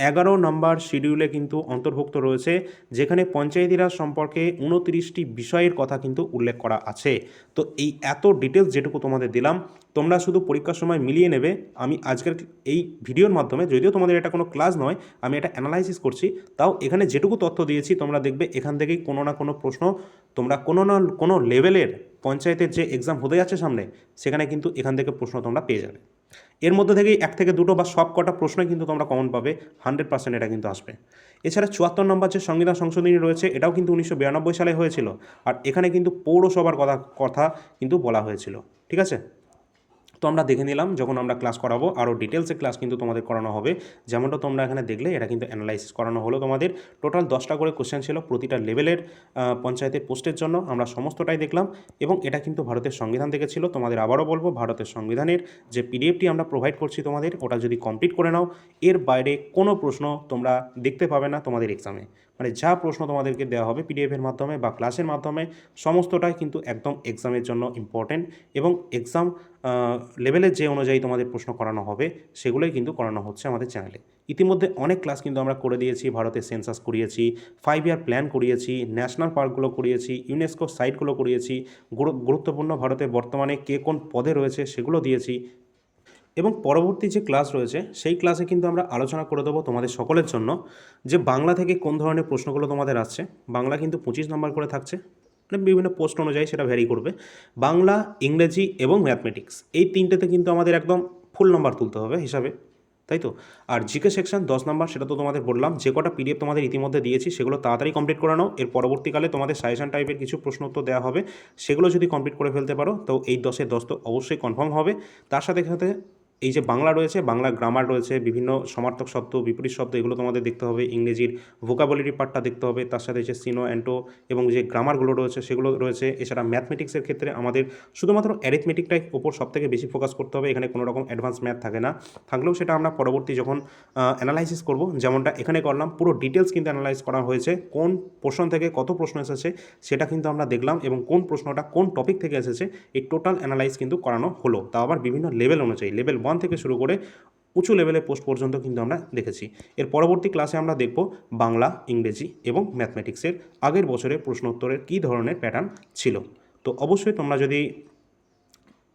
11 নম্বর শিডিউলে কিন্তু অন্তর্ভুক্ত রয়েছে, যেখানে পঞ্চায়েতি রাজ সম্পর্কে 29টি বিষয়ের কথা কিন্তু উল্লেখ করা আছে। তো এই এত ডিটেলস যেটুকু তোমাদের দিলাম, তোমরা শুধু পরীক্ষার সময় মিলিয়ে নেবে। আমি আজকের এই ভিডিওর মাধ্যমে, যদিও তোমাদের এটা কোনো ক্লাস নয়, আমি এটা অ্যানালাইসিস করছি, তাও এখানে যেটুকু তথ্য দিয়েছি তোমরা দেখবে এখান থেকেই কোনো না কোনো প্রশ্ন তোমরা কোনো না কোনো লেভেলের পঞ্চায়েতের যে এক্সাম হতে যাচ্ছে সামনে, সেখানে কিন্তু এখান থেকে প্রশ্ন তোমরা পেয়ে যাবে। এর মধ্যে থেকেই 1 থেকে 2টো বা সব কটা প্রশ্নই কিন্তু তোমরা কমন পাবে, 100% এটা কিন্তু আসবে। এছাড়া 74 নম্বর যে সংবিধান সংশোধনী রয়েছে এটাও কিন্তু 1992 সালে হয়েছিল, আর এখানে কিন্তু পৌরসভার কথা কিন্তু বলা হয়েছিল। ঠিক আছে, তো আমরা দেখে নিলাম, যখন আমরা ক্লাস করাবো আরও ডিটেলসে ক্লাস কিন্তু তোমাদের করানো হবে। যেমনটা তোমরা এখানে দেখলে, এটা কিন্তু অ্যানালাইসিস করানো হলো তোমাদের। টোটাল 10টা করে কোশ্চেন ছিল প্রতিটা লেভেলের পঞ্চায়েতের পোস্টের জন্য, আমরা সমস্তটাই দেখলাম। এবং এটা কিন্তু ভারতের সংবিধান থেকে ছিল। তোমাদের আবারও বলবো, ভারতের সংবিধানের যে পিডিএফটি আমরা প্রোভাইড করছি তোমাদের, ওটা যদি কমপ্লিট করে নাও, এর বাইরে কোনো প্রশ্ন তোমরা দেখতে পাবে না তোমাদের এক্সামে। মানে যা প্রশ্ন তোমাদেরকে দেওয়া হবে পিডিএফের মাধ্যমে বা ক্লাসের মাধ্যমে, সমস্তটাই কিন্তু একদম এক্সামের জন্য ইম্পর্টেন্ট, এবং এক্সাম লেভেলের যে অনুযায়ী তোমাদের প্রশ্ন করানো হবে সেগুলোই কিন্তু করানো হচ্ছে আমাদের চ্যানেলে। ইতিমধ্যে অনেক ক্লাস কিন্তু আমরা করে দিয়েছি, ভারতের সেন্সাস করিয়েছি, 5 ইয়ার প্ল্যান করিয়েছি, ন্যাশনাল পার্কগুলো করিয়েছি, ইউনেস্কো সাইটগুলো করিয়েছি, গুরুত্বপূর্ণ ভারতে বর্তমানে কে কোন পদে রয়েছে সেগুলো দিয়েছি। এবং পরবর্তী যে ক্লাস রয়েছে সেই ক্লাসে কিন্তু আমরা আলোচনা করে দেবো তোমাদের সকলের জন্য যে বাংলা থেকে কোন ধরনের প্রশ্নগুলো তোমাদের আসছে। বাংলা কিন্তু 25 নম্বর করে থাকছে, মানে বিভিন্ন পোস্ট অনুযায়ী সেটা ভ্যারি করবে। বাংলা, ইংরেজি এবং ম্যাথমেটিক্স, এই তিনটেতে কিন্তু আমাদের একদম ফুল নাম্বার তুলতে হবে হিসাবে, তাই তো। আর জিকে সেকশন 10 নম্বর, সেটা তো তোমাদের বললাম। যে কটা পিডিএফ তোমাদের ইতিমধ্যে দিয়েছি সেগুলো তাড়াতাড়ি কমপ্লিট করে নাও। এর পরবর্তীকালে তোমাদের সাজেশন টাইপের কিছু প্রশ্ন উত্তর দেওয়া হবে, সেগুলো যদি কমপ্লিট করে ফেলতে পারো তো এই 10-এ 10 তো অবশ্যই কনফার্ম হবে। তার সাথে সাথে এই যে বাংলা রয়েছে, বাংলা গ্রামার রয়েছে, বিভিন্ন সমার্থক শব্দ, বিপরীত শব্দ, এগুলো তোমাদের দেখতে হবে। ইংরেজির ভোকাবুলারি পার্টটা দেখতে হবে, তার সাথে যে সিনো অ্যান্টো এবং যে গ্রামারগুলো রয়েছে সেগুলো রয়েছে। এছাড়া ম্যাথমেটিক্সের ক্ষেত্রে আমাদের শুধুমাত্র অ্যারিথমেটিকটাই ওপর সবথেকে বেশি ফোকাস করতে হবে। এখানে কোনো রকম অ্যাডভান্স ম্যাথ থাকে না, থাকলেও সেটা আমরা পরবর্তী যখন অ্যানালাইসিস করব, যেমনটা এখানে করলাম, পুরো ডিটেলস কিন্তু অ্যানালাইজ করা হয়েছে। কোন পোর্শন থেকে কত প্রশ্ন এসেছে সেটা কিন্তু আমরা দেখলাম, এবং কোন প্রশ্নটা কোন টপিক থেকে এসেছে এই টোটাল অ্যানালাইজ কিন্তু করানো হলো, তা আবার বিভিন্ন লেভেল অনুযায়ী, লেভেল 1 থেকে শুরু করে উঁচু লেভেলের পোস্ট পর্যন্ত কিন্তু আমরা দেখেছি। এর পরবর্তী ক্লাসে আমরা দেখব বাংলা, ইংরেজি এবং ম্যাথমেটিক্সের আগের বছরের প্রশ্ন উত্তরের কী ধরনের প্যাটার্ন ছিল। তো অবশ্যই তোমরা যদি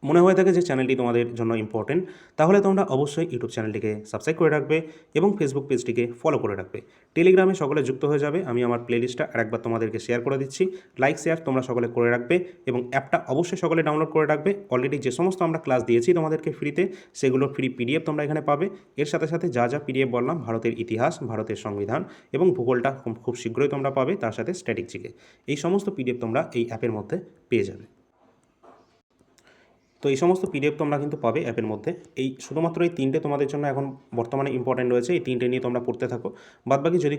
মনে হয়ে থাকে যে চ্যানেলটি তোমাদের জন্য ইম্পর্টেন্ট, তাহলে তোমরা অবশ্যই ইউটিউব চ্যানেলটিকে সাবস্ক্রাইব করে রাখবে এবং ফেসবুক পেজটিকে ফলো করে রাখবে। টেলিগ্রামে সকলে যুক্ত হয়ে যাবে, আমি আমার প্লেলিস্টটা আরেকবার তোমাদেরকে শেয়ার করে দিচ্ছি। লাইক শেয়ার তোমরা সকলে করে রাখবে এবং অ্যাপটা অবশ্যই সকলে ডাউনলোড করে রাখবে। অলরেডি যে সমস্ত আমরা ক্লাস দিয়েছি তোমাদেরকে ফ্রিতে, সেগুলোর ফ্রি পিডিএফ তোমরা এখানে পাবে। এর সাথে সাথে যা যা পিডিএফ বললাম, ভারতের ইতিহাস, ভারতের সংবিধান এবং ভূগোলটা খুব শীঘ্রই তোমরা পাবে, তার সাথে স্ট্যাটিক জিকে, এই সমস্ত পিডিএফ তোমরা এই অ্যাপের মধ্যে পেয়ে যাবে। তো এই সমস্ত পিডিএফ তোমরা কিন্তু পাবে অ্যাপের মধ্যে। এই শুধুমাত্র এই তিনটে তোমাদের জন্য এখন বর্তমানে ইম্পর্টেন্ট রয়েছে, এই তিনটে নিয়ে তোমরা পড়তে থাকো। বাদবাকি যদি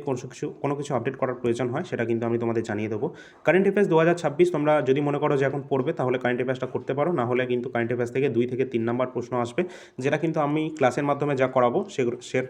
কোনো কিছু আপডেট করার প্রয়োজন হয় সেটা কিন্তু আমি তোমাদের জানিয়ে দেবো। কারেন্ট অ্যাফেয়ার্স 2026 তোমরা যদি মনে করো যে এখন পড়বে, তাহলে কারেন্ট অ্যাফেয়ার্সটা করতে পারো। না হলে কিন্তু কারেন্ট অ্যাফেয়ার্স থেকে 2 থেকে 3 নাম্বার প্রশ্ন আসবে, যেটা কিন্তু আমি ক্লাসের মাধ্যমে যা করাবো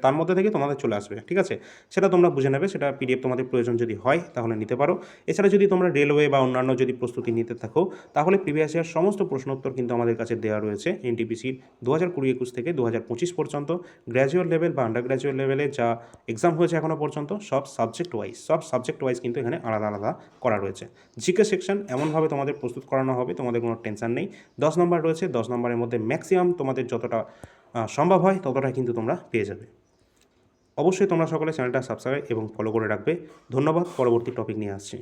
তার মধ্যে থেকে তোমাদের চলে আসবে, ঠিক আছে? সেটা তোমরা বুঝে নেবে, সেটা পিডিএফ তোমাদের প্রয়োজন যদি হয় তাহলে নিতে পারো। এছাড়া যদি তোমরা রেলওয়ে বা অন্যান্য যদি প্রস্তুতি নিতে থাকো, তাহলে প্রিভিয়াস ইয়ার সমস্ত প্রশ্ন উত্তর কিন্তু আমাদের কাছে দেওয়া রয়েছে এনটিপিসির 2020-21 থেকে 2025 পর্যন্ত। গ্র্যাজুয়েট লেভেল বা আন্ডার গ্র্যাজুয়েট লেভেলে যা এক্সাম হয়েছে এখনও পর্যন্ত, সব সাবজেক্ট ওয়াইজ কিন্তু এখানে আলাদা আলাদা করা রয়েছে। জিকে সেকশন এমনভাবে তোমাদের প্রস্তুত করানো হবে, তোমাদের কোনো টেনশন নেই। 10 নম্বর রয়েছে, 10 নম্বরের মধ্যে ম্যাক্সিমাম তোমাদের যতটা সম্ভব হয় ততটা কিন্তু তোমরা পেয়ে যাবে। অবশ্যই তোমরা সকলে চ্যানেলটা সাবস্ক্রাইব এবং ফলো করে রাখবে। ধন্যবাদ। পরবর্তী টপিক নিয়ে আসছি।